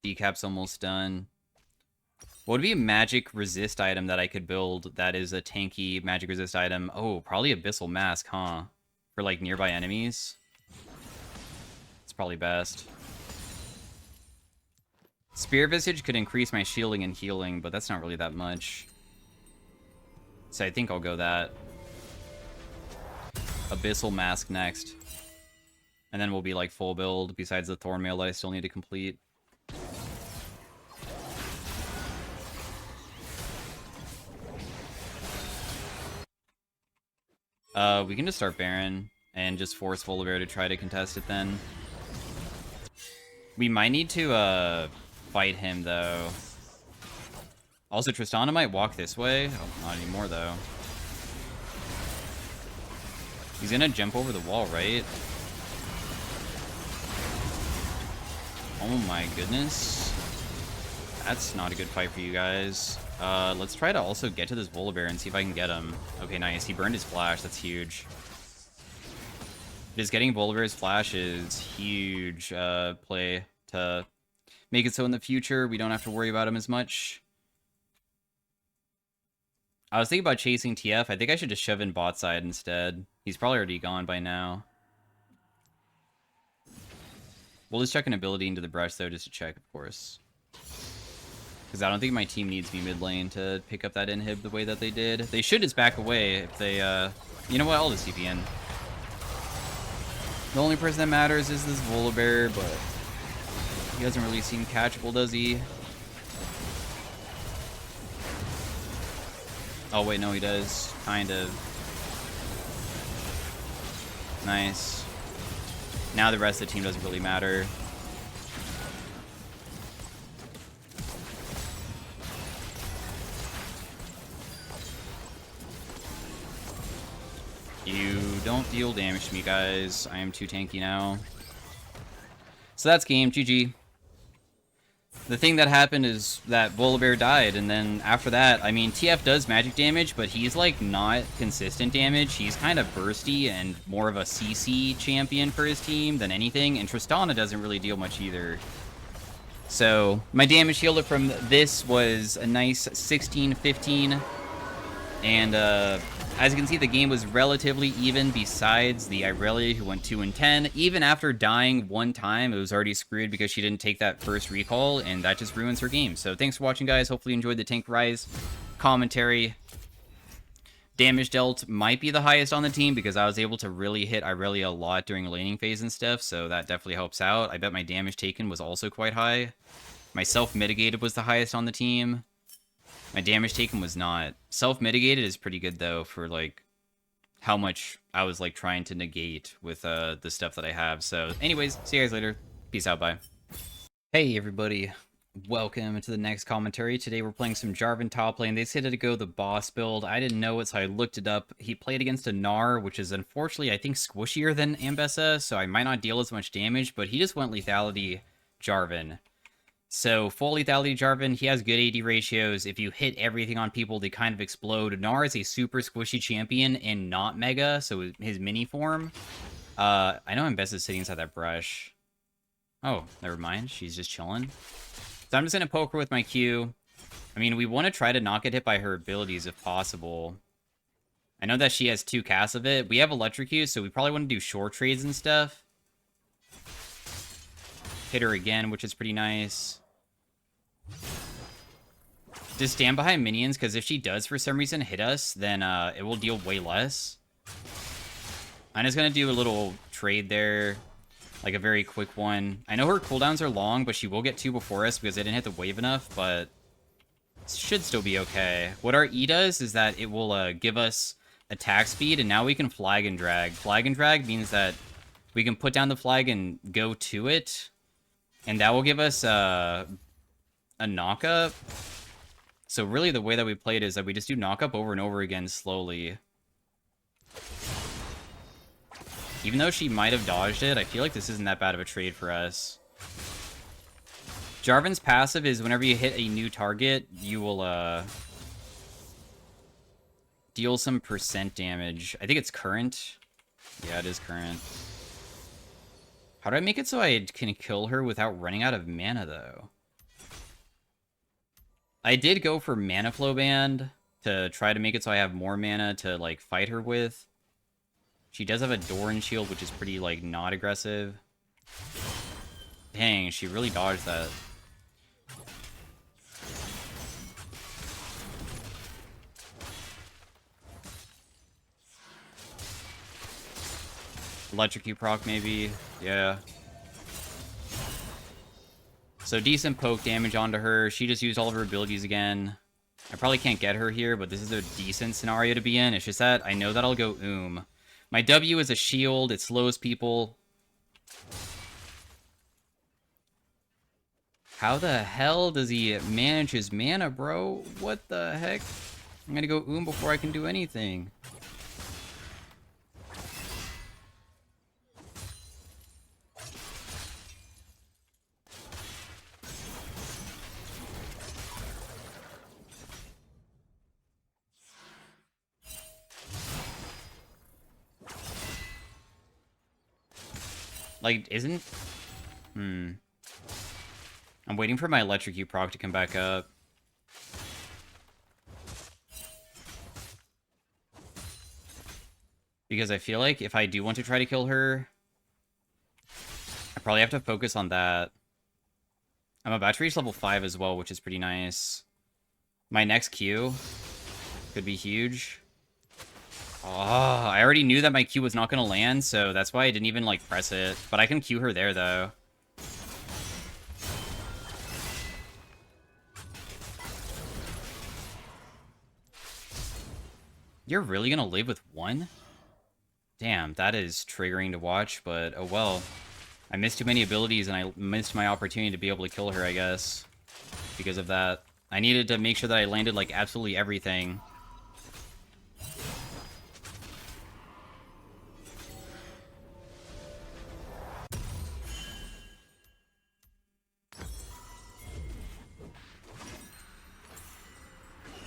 Decap's almost done. What would be a magic resist item that I could build that is a tanky magic resist item? Oh, probably Abyssal Mask, huh? For, like, nearby enemies? It's probably best. Spear Visage could increase my shielding and healing, but that's not really that much. So I think I'll go that. Abyssal Mask next. And then we'll be, like, full build, besides the Thornmail that I still need to complete. We can just start Baron and just force Volibear to try to contest it then. We might need to, fight him, though. Also, Tristana might walk this way. Oh, not anymore, though. He's gonna jump over the wall, right? Oh my goodness. That's not a good fight for you guys. Let's try to also get to this Volibear and see if I can get him. Okay, nice. He burned his flash. That's huge. Just getting Volibear's flash is huge play to make it so in the future we don't have to worry about him as much. I was thinking about chasing TF. I think I should just shove in bot side instead. He's probably already gone by now. We'll just check an ability into the brush, though, just to check, of course. Because I don't think my team needs me mid lane to pick up that inhib the way that they did. They should just back away if they, You know what? I'll just TP in. The only person that matters is this Volibear, but he doesn't really seem catchable, does he? Oh, wait, no, he does. Kind of. Nice. Now the rest of the team doesn't really matter. You don't deal damage to me, guys. I am too tanky now. So that's game. GG. The thing that happened is that Volibear died, and then after that, I mean, TF does magic damage, but he's, like, not consistent damage. He's kind of bursty and more of a CC champion for his team than anything, and Tristana doesn't really deal much either. So, my damage shielded from this was a nice 16-15, and, as you can see, the game was relatively even besides the Irelia, who went 2-10. Even after dying one time, it was already screwed because she didn't take that first recall, and that just ruins her game. So thanks for watching, guys. Hopefully you enjoyed the Tank Ryze commentary. Damage dealt might be the highest on the team because I was able to really hit Irelia a lot during laning phase and stuff, so that definitely helps out. I bet my damage taken was also quite high. My self-mitigated was the highest on the team. My damage taken was not. Self-mitigated is pretty good, though, for, like, how much I was like trying to negate with the stuff that I have. So anyways, see you guys later. Peace out, bye. Hey everybody, welcome to the next commentary. Today we're playing some Jarvan top lane. They said to go the boss build. I didn't know it, so I looked it up. He played against a Gnar, which is unfortunately, I think, squishier than Ambessa, so I might not deal as much damage, but he just went Lethality Jarvan. So, full Lethality Jarvan, he has good AD ratios. If you hit everything on people, they kind of explode. Gnar is a super squishy champion and not Mega, so his mini form. I know Ambessa's sitting inside that brush. Oh, never mind. She's just chilling. So I'm just going to poke her with my Q. I mean, we want to try to not get hit by her abilities if possible. I know that she has 2 casts of it. We have Electrocute, so we probably want to do short trades and stuff. Hit her again, which is pretty nice. Just stand behind minions, because if she does for some reason hit us, then it will deal way less. I'm just going to do a little trade there. Like a very quick one. I know her cooldowns are long, but she will get 2 before us because I didn't hit the wave enough, but should still be okay. What our E does is that it will give us attack speed, and now we can flag and drag. Flag and drag means that we can put down the flag and go to it, and that will give us a knock-up. So really the way that we play it is that we just do knock-up over and over again slowly. Even though she might have dodged it, I feel like this isn't that bad of a trade for us. Jarvan's passive is whenever you hit a new target, you will deal some percent damage. I think it's current. Yeah, it is current. How do I make it so I can kill her without running out of mana, though? I did go for Mana Flow Band to try to make it so I have more mana to, like, fight her with. She does have a Doran shield, which is pretty, like, not aggressive. Dang, she really dodged that. Electrocute proc, maybe. Yeah. So decent poke damage onto her. She just used all of her abilities again. I probably can't get her here, but this is a decent scenario to be in. It's just that I know that I'll go My W is a shield. It slows people. How the hell does he manage his mana, bro? What the heck? I'm gonna go before I can do anything. Like, isn't... I'm waiting for my Electrocute proc to come back up. Because I feel like if I do want to try to kill her, I probably have to focus on that. I'm about to reach level 5 as well, which is pretty nice. My next Q could be huge. Oh, I already knew that my Q was not going to land, so that's why I didn't even, like, press it. But I can Q her there, though. You're really going to live with 1? Damn, that is triggering to watch, but oh well. I missed too many abilities, and I missed my opportunity to be able to kill her, I guess. Because of that. I needed to make sure that I landed, like, absolutely everything.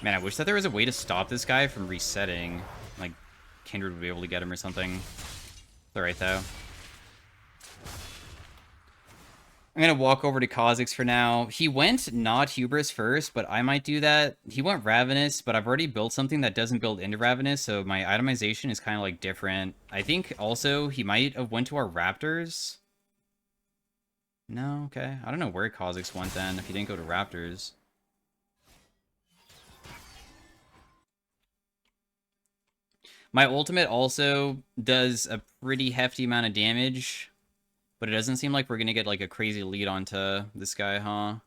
Man, I wish that there was a way to stop this guy from resetting. Like, Kindred would be able to get him or something. It's alright, though. I'm gonna walk over to Kha'Zix for now. He went not Hubris first, but I might do that. He went Ravenous, but I've already built something that doesn't build into Ravenous, so my itemization is kind of, like, different. I think, also, he might have went to our Raptors. No? Okay. I don't know where Kha'Zix went, then, if he didn't go to Raptors. My ultimate also does a pretty hefty amount of damage, but it doesn't seem like we're gonna get, like, a crazy lead onto this guy, huh?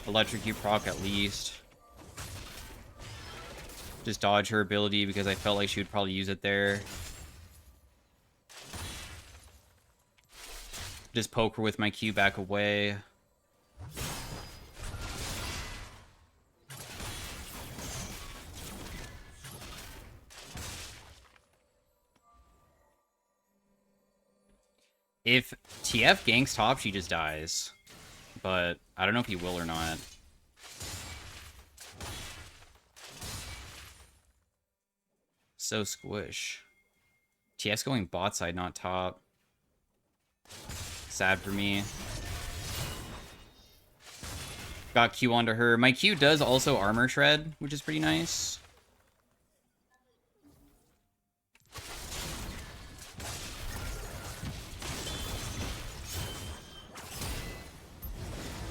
Electrocute proc at least. Just dodge her ability because I felt like she would probably use it there. Just poke her with my Q back away. If TF ganks top, she just dies. But I don't know if he will or not. So squish. TF's going bot side, not top. Sad for me. Got Q onto her. My Q does also armor shred, which is pretty nice.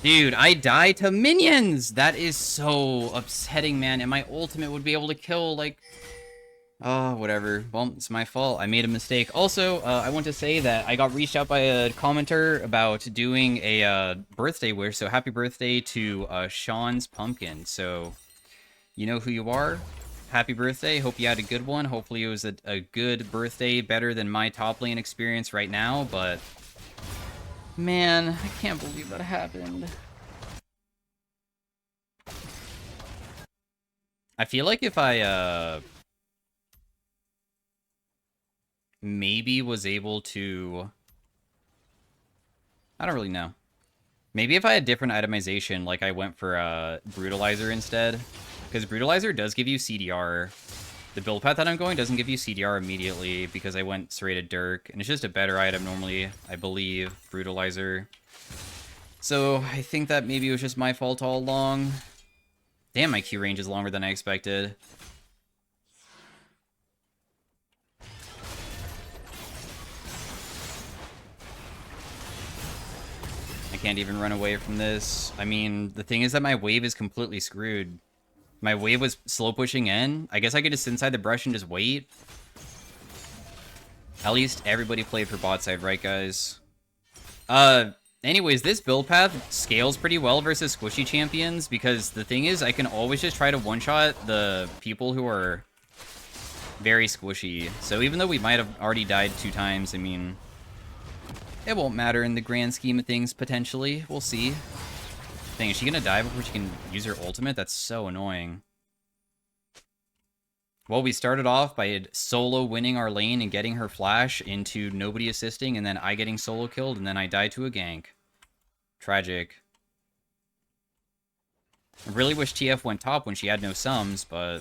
Dude, I die to minions! That is so upsetting, man. And my ultimate would be able to kill, like... Oh, whatever. Well, it's my fault. I made a mistake. Also, I want to say that I got reached out by a commenter about doing a birthday wish. So happy birthday to Sean's Pumpkin. So, you know who you are. Happy birthday. Hope you had a good one. Hopefully it was a good birthday, better than my top lane experience right now. But, man, I can't believe that happened. I feel like if I, maybe was able to... I don't really know. Maybe if I had different itemization, like I went for Brutalizer instead. Because Brutalizer does give you CDR. The build path that I'm going doesn't give you CDR immediately because I went straight at Dirk. And it's just a better item normally, I believe, Brutalizer. So I think that maybe it was just my fault all along. Damn, my Q range is longer than I expected. I can't even run away from this. I mean, the thing is that my wave is completely screwed. My wave was slow pushing in. I guess I could just sit inside the brush and just wait. At least everybody played for bot side, right, guys? Anyways, this build path scales pretty well versus squishy champions because the thing is I can always just try to one-shot the people who are very squishy. So even though we might have already died 2 times, I mean... it won't matter in the grand scheme of things, potentially. We'll see. Dang, is she gonna die before she can use her ultimate? That's so annoying. Well, we started off by solo winning our lane and getting her flash into nobody assisting, and then I getting solo killed, and then I die to a gank. Tragic. I really wish TF went top when she had no sums, but...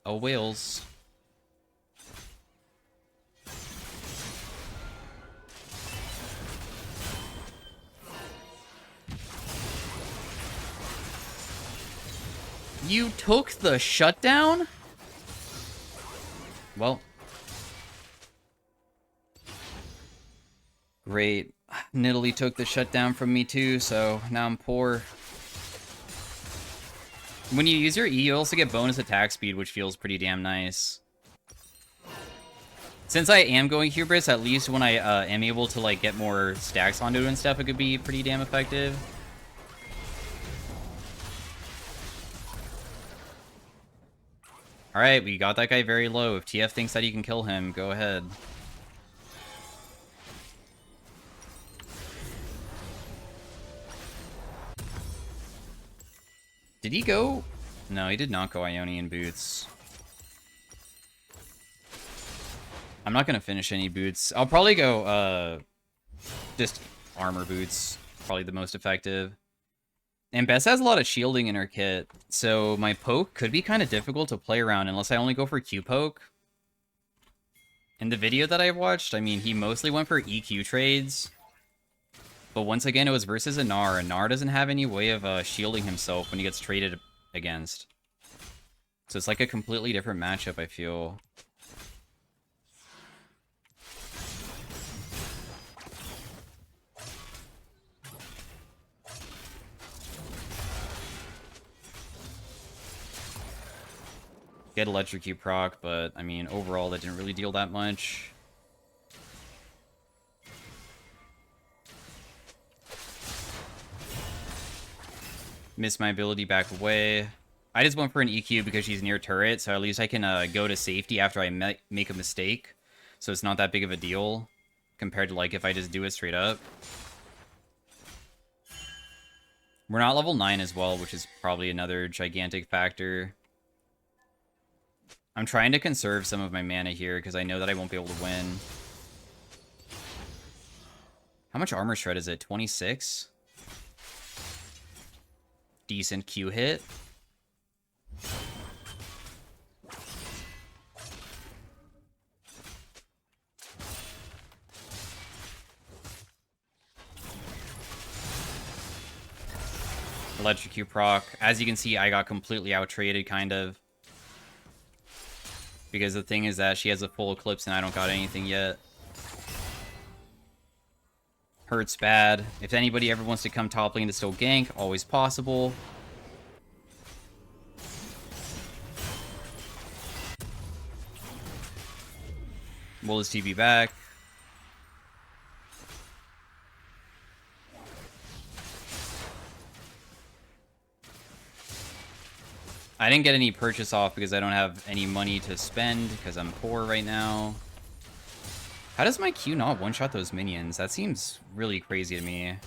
oh, whales. You took the shutdown? Well. Great. Nidalee took the shutdown from me too, so now I'm poor. When you use your E, you also get bonus attack speed, which feels pretty damn nice. Since I am going Hubris, at least when I am able to like get more stacks onto it and stuff, it could be pretty damn effective. Alright, we got that guy very low. If TF thinks that he can kill him, go ahead. Did he go? No, he did not go Ionian boots. I'm not gonna finish any boots. I'll probably go, just armor boots. Probably the most effective. And Bess has a lot of shielding in her kit, so my poke could be kind of difficult to play around unless I only go for Q poke. In the video that I watched, I mean, he mostly went for EQ trades. But once again, it was versus a Gnar, and Gnar doesn't have any way of shielding himself when he gets traded against. So it's like a completely different matchup, I feel. Get Electrocute proc, but, I mean, overall, that didn't really deal that much. Missed my ability back away. I just went for an EQ because she's near turret, so at least I can go to safety after I make a mistake. So it's not that big of a deal compared to like if I just do it straight up. We're not level 9 as well, which is probably another gigantic factor. I'm trying to conserve some of my mana here because I know that I won't be able to win. How much armor shred is it? 26? Decent Q hit. Electrocute proc. As you can see, I got completely out-traded, kind of. Because the thing is that she has a full Eclipse and I don't got anything yet. Hurts bad. If anybody ever wants to come top lane to still gank, always possible. Will his TP back. I didn't get any purchase off because I don't have any money to spend because I'm poor right now. How does my Q not one-shot those minions? That seems really crazy to me.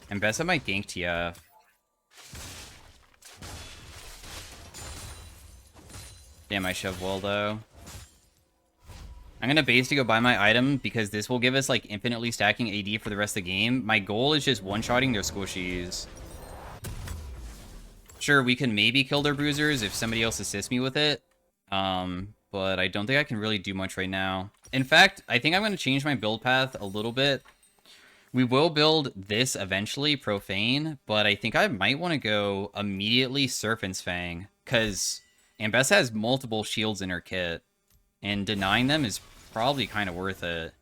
And best I might gank TF. Damn, I shove well though. I'm gonna base to go buy my item because this will give us like infinitely stacking AD for the rest of the game. My goal is just one-shotting their squishies. Sure, we can maybe kill their bruisers if somebody else assists me with it. But I don't think I can really do much right now. In fact, I think I'm going to change my build path a little bit. We will build this eventually, Profane, but I think I might want to go immediately Serpent's Fang, because Ambessa has multiple shields in her kit, and denying them is probably kind of worth it.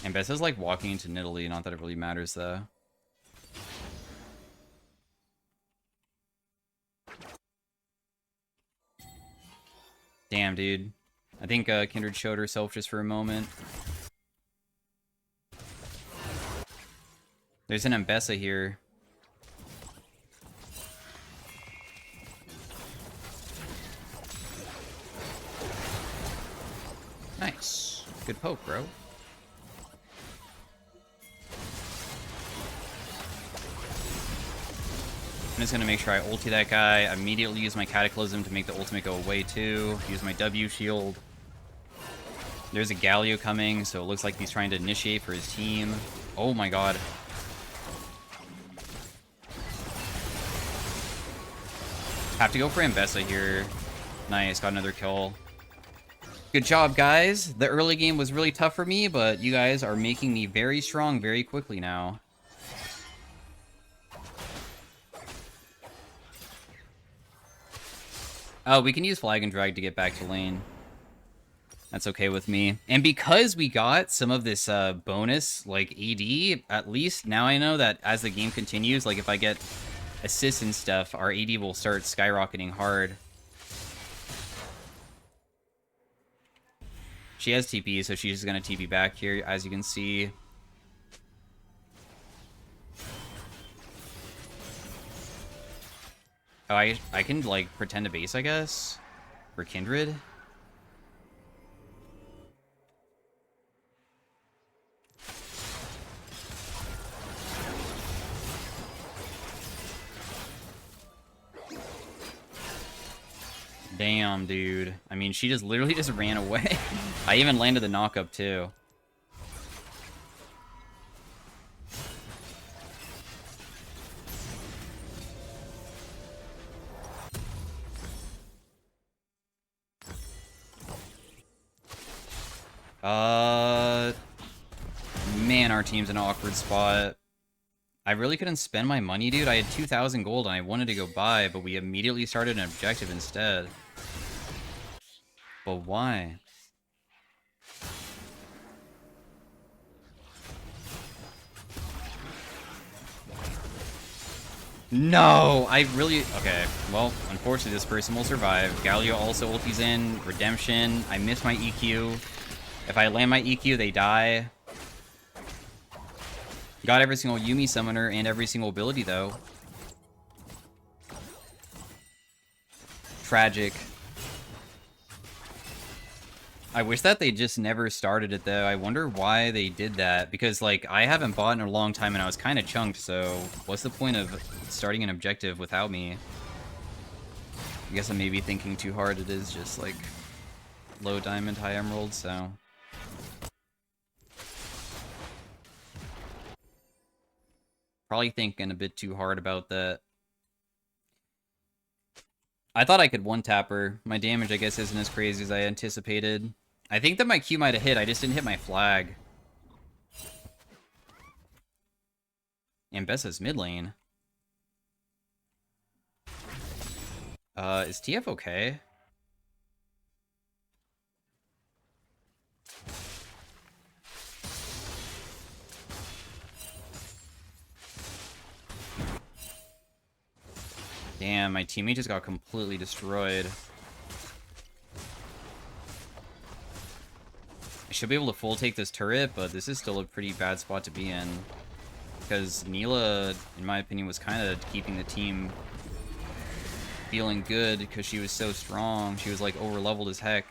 And Bessa's like walking into Nidalee, not that it really matters though. Damn, dude. I think Kindred showed herself just for a moment. There's an Ambessa here. Nice. Good poke, bro. I'm just gonna make sure I ulti that guy, immediately use my Cataclysm to make the ultimate go away too, use my W shield. There's a Galio coming, so it looks like he's trying to initiate for his team. Oh my god. Have to go for Ambessa here. Nice, got another kill. Good job, guys. The early game was really tough for me, but you guys are making me very strong very quickly now. Oh, we can use Flag and Drag to get back to lane. That's okay with me. And because we got some of this bonus, like AD, at least now I know that as the game continues, like if I get assists and stuff, our AD will start skyrocketing hard. She has TP, so she's just going to TP back here, as you can see. Oh, I can, like, pretend to base, I guess? For Kindred? Damn, dude. I mean, she just literally just ran away. I even landed the knock-up, too. Man, our team's in an awkward spot. I really couldn't spend my money, dude. I had 2,000 gold and I wanted to go buy, but we immediately started an objective instead. But why? No! I really... Okay, well, unfortunately this person will survive. Galio also ultis in. Redemption. I missed my EQ. If I land my EQ, they die. Got every single Yuumi summoner and every single ability, though. Tragic. I wish that they just never started it, though. I wonder why they did that. Because, like, I haven't bought in a long time, and I was kind of chunked, so what's the point of starting an objective without me? I guess I'm maybe thinking too hard. It is just, like, low diamond, high emerald, so... Probably thinking a bit too hard about that. I thought I could one-tap her. My damage, I guess, isn't as crazy as I anticipated. I think that my Q might have hit. I just didn't hit my flag. And Bessa's mid lane. Is TF okay? Damn, my teammate just got completely destroyed. I should be able to full take this turret, but this is still a pretty bad spot to be in. Because Neela, in my opinion, was kind of keeping the team feeling good because she was so strong. She was like over leveled as heck.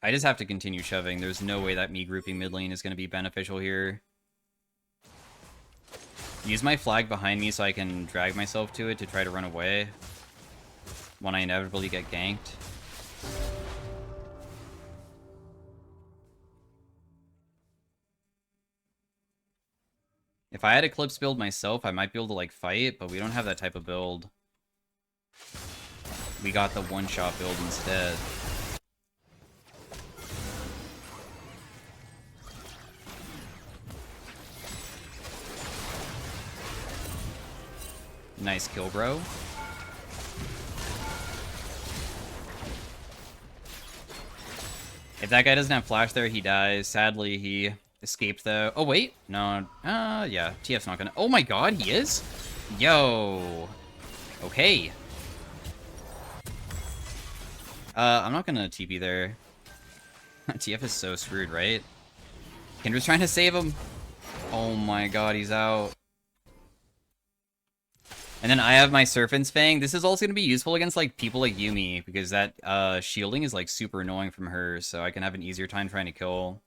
I just have to continue shoving. There's no way that me grouping mid lane is going to be beneficial here. Use my flag behind me so I can drag myself to it to try to run away when I inevitably get ganked. If I had Eclipse build myself, I might be able to, like, fight, but we don't have that type of build. We got the one-shot build instead. Nice kill, bro. If that guy doesn't have flash there, he dies. Sadly, he escaped though. Oh, wait. No. Yeah. TF's not gonna... Oh my god, he is? Yo. Okay. I'm not gonna TP there. TF is so screwed, right? Kendra's trying to save him. Oh my god, he's out. And then I have my Serpent's Fang. This is also going to be useful against, like, people like Yuumi, because that shielding is, like, super annoying from her, so I can have an easier time trying to kill.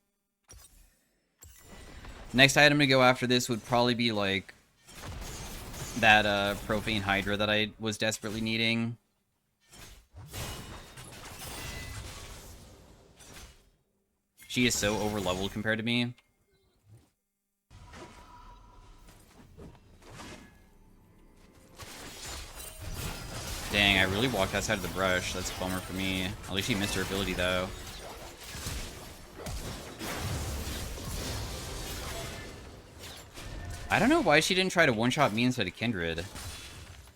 Next item to go after this would probably be, like, that Profane Hydra that I was desperately needing. She is so over-leveled compared to me. Dang, I really walked outside of the brush. That's a bummer for me. At least she missed her ability, though. I don't know why she didn't try to one-shot me instead of Kindred.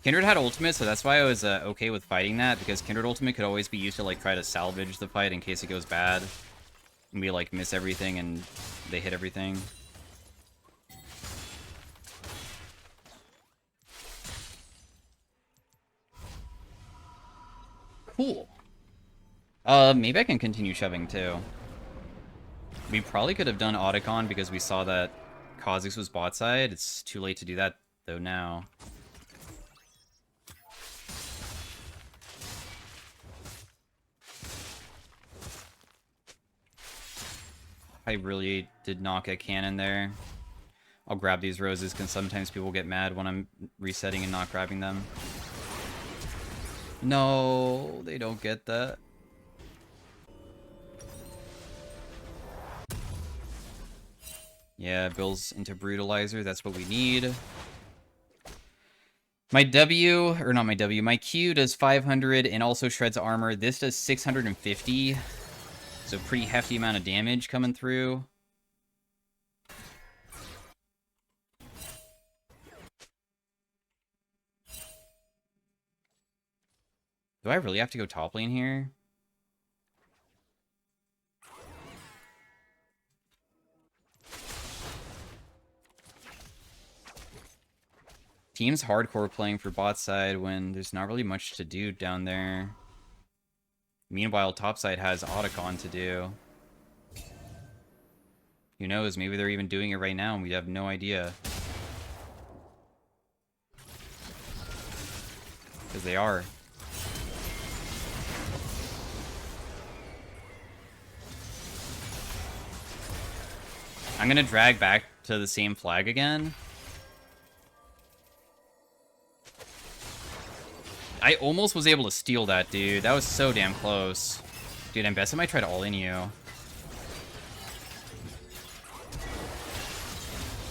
Kindred had ultimate, so that's why I was okay with fighting that, because Kindred ultimate could always be used to, like, try to salvage the fight in case it goes bad. And we, like, miss everything and they hit everything. Cool. Maybe I can continue shoving, too. We probably could have done Otacon because we saw that Kha'Zix was bot side. It's too late to do that, though, now. I really did not get cannon there. I'll grab these roses because sometimes people get mad when I'm resetting and not grabbing them. No, they don't get that. Yeah, Bill's into Brutalizer. That's what we need. My W, or not my W, my Q does 500 and also shreds armor. This does 650. So pretty hefty amount of damage coming through. Do I really have to go top lane here? Team's hardcore playing for bot side when there's not really much to do down there. Meanwhile, topside has Otacon to do. Who knows? Maybe they're even doing it right now and we have no idea. Because they are. I'm gonna drag back to the same flag again. I almost was able to steal that, dude. That was so damn close. Dude, I'm best I might try to all-in you.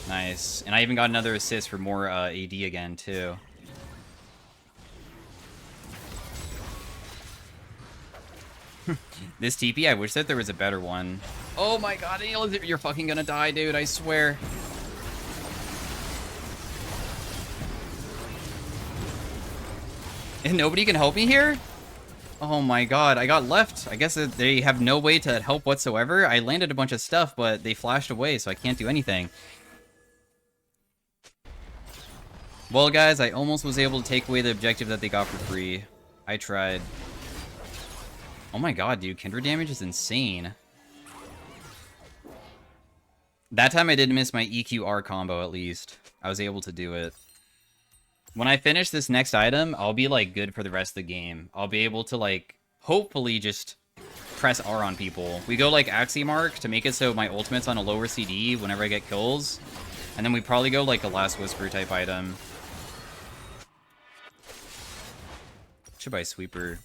Nice. And I even got another assist for more AD again, too. This TP, I wish that there was a better one. Oh my god, you're fucking gonna die, dude, I swear. And nobody can help me here? Oh my god, I got left. I guess that they have no way to help whatsoever. I landed a bunch of stuff, but they flashed away, so I can't do anything. Well, guys, I almost was able to take away the objective that they got for free. I tried. Oh my god, dude, Kindred damage is insane. That time I didn't miss my EQR combo, at least. I was able to do it. When I finish this next item, I'll be, like, good for the rest of the game. I'll be able to, like, hopefully just press R on people. We go, like, Axie to make it so my ultimate's on a lower CD whenever I get kills. And then we probably go, like, a Last Whisper type item. Should buy Sweeper.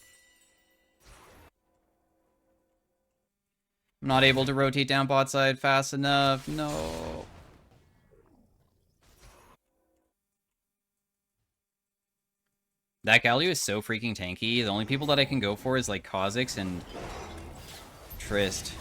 I'm not able to rotate down bot side fast enough. No. That Galio is so freaking tanky. The only people that I can go for is like Kha'Zix and Trist.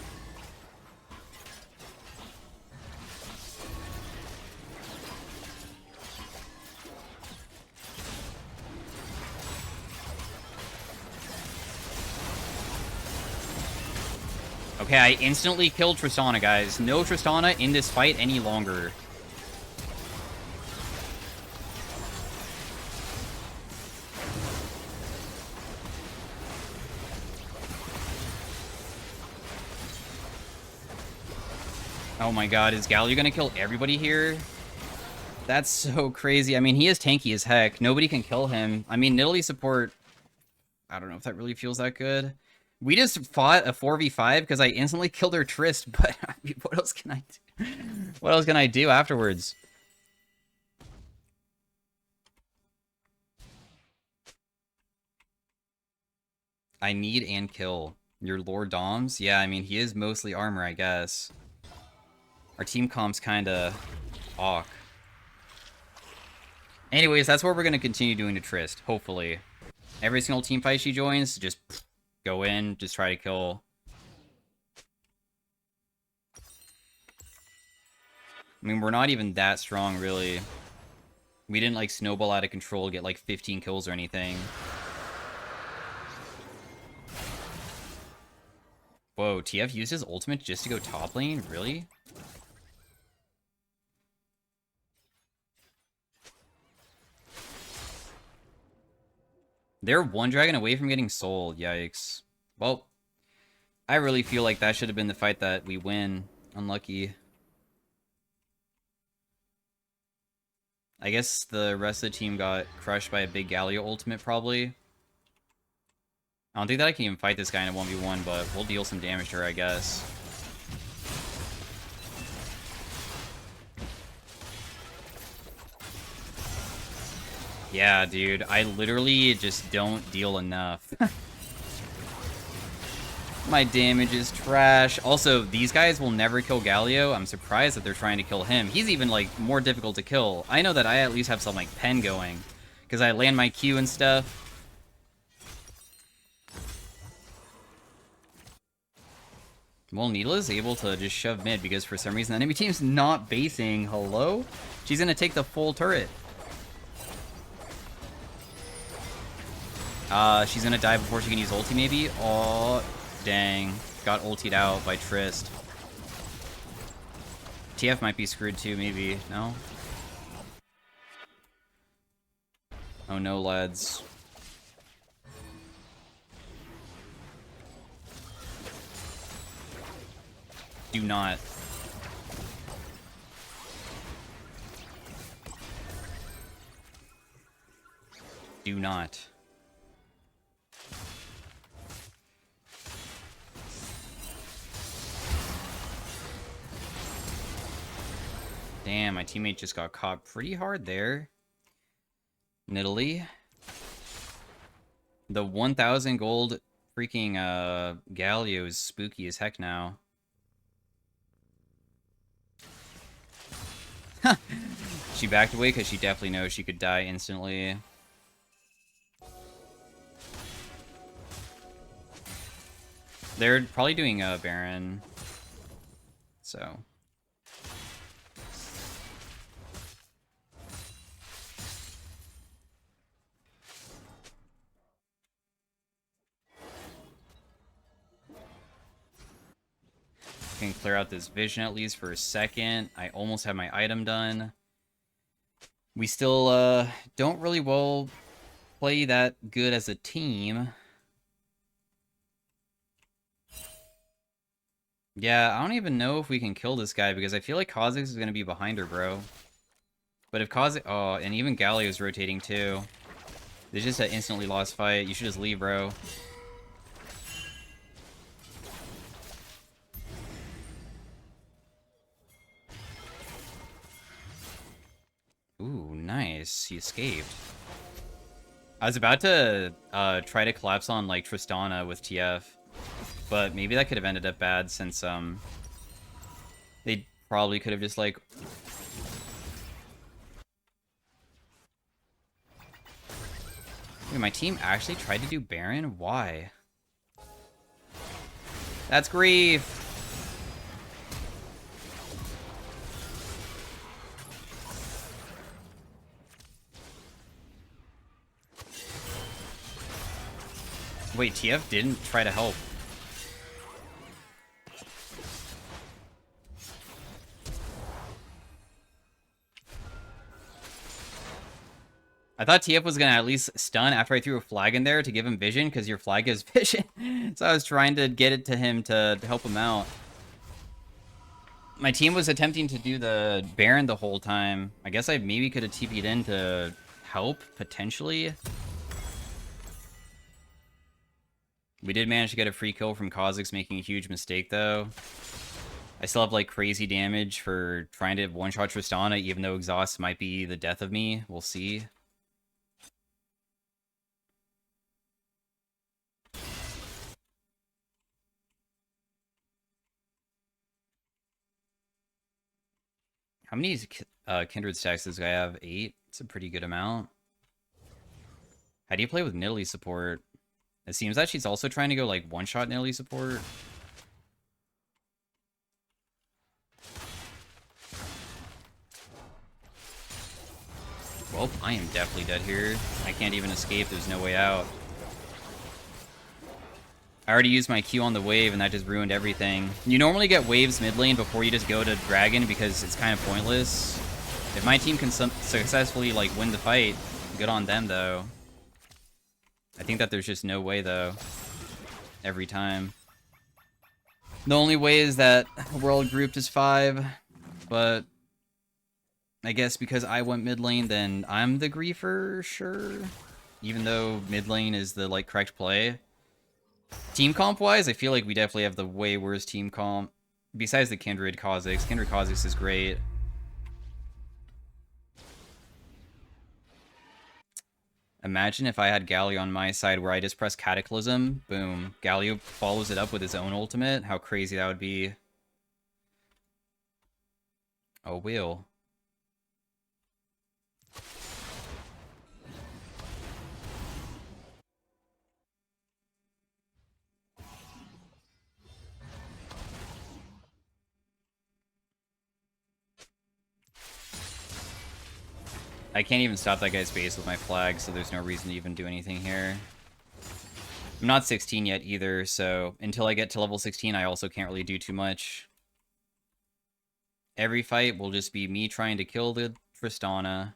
Okay, I instantly killed Tristana, guys. No Tristana in this fight any longer. Oh my god, is Galio gonna kill everybody here? That's so crazy. I mean, he is tanky as heck. Nobody can kill him. I mean, Nidalee support... I don't know if that really feels that good. We just fought a 4v5 because I instantly killed her Trist, but I mean, what else can I do? What else can I do afterwards? I need and kill. Your Lord Doms? Yeah, I mean, he is mostly armor, I guess. Our team comp's kinda awk. Anyways, that's what we're gonna continue doing to Trist, hopefully. Every single team fight she joins, just go in, just try to kill. I mean, we're not even that strong, really. We didn't, like, snowball out of control, get, like, 15 kills or anything. Whoa, TF used his ultimate just to go top lane? Really? They're one dragon away from getting sold. Yikes. Well, I really feel like that should have been the fight that we win. Unlucky. I guess the rest of the team got crushed by a big Galio ultimate, probably. I don't think that I can even fight this guy in a 1v1, but we'll deal some damage to her, I guess. Yeah, dude, I literally just don't deal enough. My damage is trash. Also, these guys will never kill Galio. I'm surprised that they're trying to kill him. He's even, like, more difficult to kill. I know that I at least have some, like, pen going, because I land my Q and stuff. Well, Nidalee's able to just shove mid, because for some reason the enemy team's not basing. Hello? She's gonna take the full turret. She's gonna die before she can use ulti, maybe? Oh, dang. Got ultied out by Trist. TF might be screwed too, maybe. No? Oh no, lads. Do not. Do not. Damn, my teammate just got caught pretty hard there. Nidalee. The 1,000 gold freaking Galio is spooky as heck now. She backed away because she definitely knows she could die instantly. They're probably doing a Baron. So. Can clear out this vision at least for a second. I almost have my item done. We still don't really well play that good as a team. Yeah, I don't even know if we can kill this guy because I feel like Kha'Zix is going to be behind her, bro. But if Kha'Zix... Oh, and even Galio is rotating too. There's just an instantly lost fight. You should just leave, bro. Ooh, nice. He escaped. I was about to try to collapse on, like, Tristana with TF. But maybe that could have ended up bad since, they probably could have just, like... Wait, my team actually tried to do Baron? Why? That's grief! Wait, TF didn't try to help. I thought TF was going to at least stun after I threw a flag in there to give him vision, because your flag gives vision. So I was trying to get it to him to help him out. My team was attempting to do the Baron the whole time. I guess I maybe could have TP'd in to help, potentially. We did manage to get a free kill from Kha'Zix, making a huge mistake, though. I still have, like, crazy damage for trying to one-shot Tristana, even though Exhaust might be the death of me. We'll see. How many Kindred stacks does this guy have? 8? It's a pretty good amount. How do you play with Nidalee support? It seems that she's also trying to go, like, one-shot Nidalee support. Well, I am definitely dead here. I can't even escape. There's no way out. I already used my Q on the wave, and that just ruined everything. You normally get waves mid lane before you just go to Dragon because it's kind of pointless. If my team can successfully, like, win the fight, good on them, though. I think that there's just no way, though. Every time. The only way is that World grouped is 5, but I guess because I went mid lane, then I'm the griefer, sure. Even though mid lane is the, like, correct play. Team comp-wise, I feel like we definitely have the way worse team comp. Besides the Kindred Kha'Zix. Kindred Kha'Zix is great. Imagine if I had Galio on my side where I just press Cataclysm. Boom. Galio follows it up with his own ultimate. How crazy that would be. Oh, will. I can't even stop that guy's base with my flag, so there's no reason to even do anything here. I'm not 16 yet either, so until I get to level 16, I also can't really do too much. Every fight will just be me trying to kill the Tristana.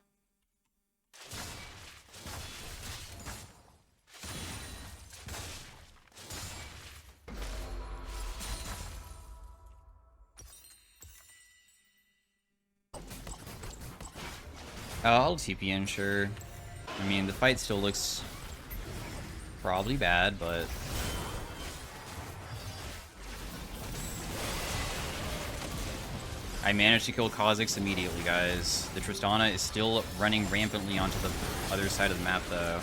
I'll TP in, sure. I mean, the fight still looks probably bad, but... I managed to kill Kha'Zix immediately, guys. The Tristana is still running rampantly onto the other side of the map, though.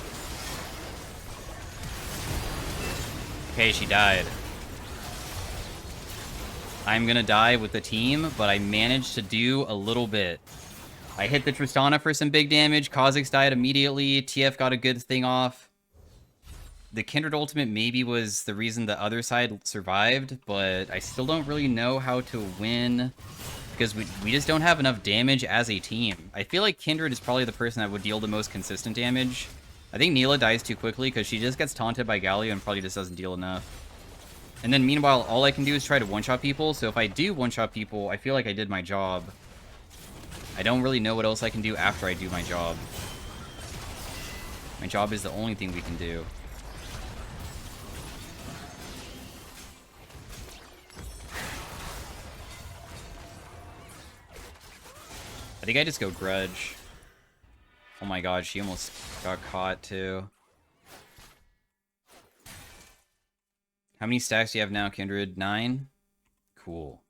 Okay, she died. I'm gonna die with the team, but I managed to do a little bit. I hit the Tristana for some big damage. Kha'Zix died immediately. TF got a good thing off. The Kindred ultimate maybe was the reason the other side survived, but I still don't really know how to win because we just don't have enough damage as a team. I feel like Kindred is probably the person that would deal the most consistent damage. I think Neela dies too quickly because she just gets taunted by Galio and probably just doesn't deal enough. And then meanwhile, all I can do is try to one-shot people, so if I do one-shot people, I feel like I did my job. I don't really know what else I can do after I do my job. My job is the only thing we can do. I think I just go Grudge. Oh my god, she almost got caught too. How many stacks do you have now, Kindred? 9? Cool.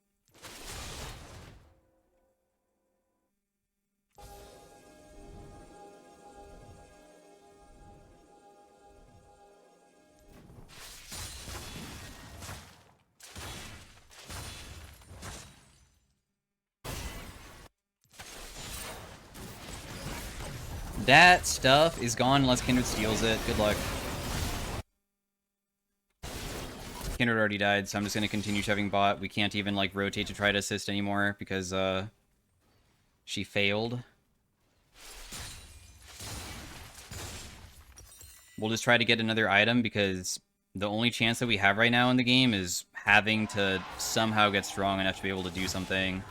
That stuff is gone unless Kindred steals it. Good luck. Kindred already died, so I'm just going to continue shoving bot. We can't even, like, rotate to try to assist anymore because, she failed. We'll just try to get another item because the only chance that we have right now in the game is having to somehow get strong enough to be able to do something.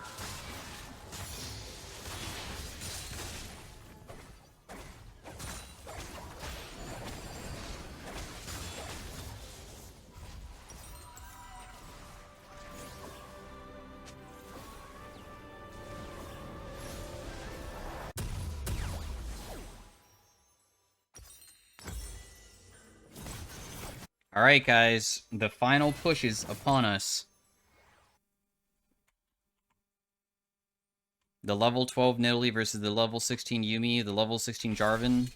Alright, guys. The final push is upon us. The level 12 Nidalee versus the level 16 Yuumi, the level 16 Jarvan.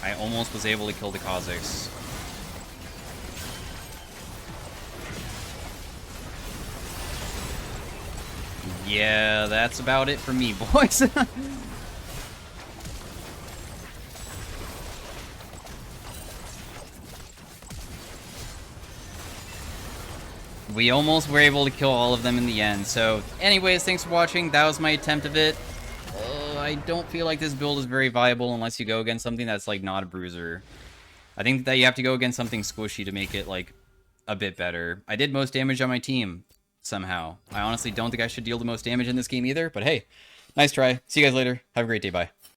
I almost was able to kill the Kha'Zix. Yeah, that's about it for me, boys. We almost were able to kill all of them in the end. So, anyways, thanks for watching. That was my attempt of it. I don't feel like this build is very viable unless you go against something that's, like, not a bruiser. I think that you have to go against something squishy to make it, like, a bit better. I did most damage on my team, somehow. I honestly don't think I should deal the most damage in this game either, but hey, nice try. See you guys later. Have a great day. Bye.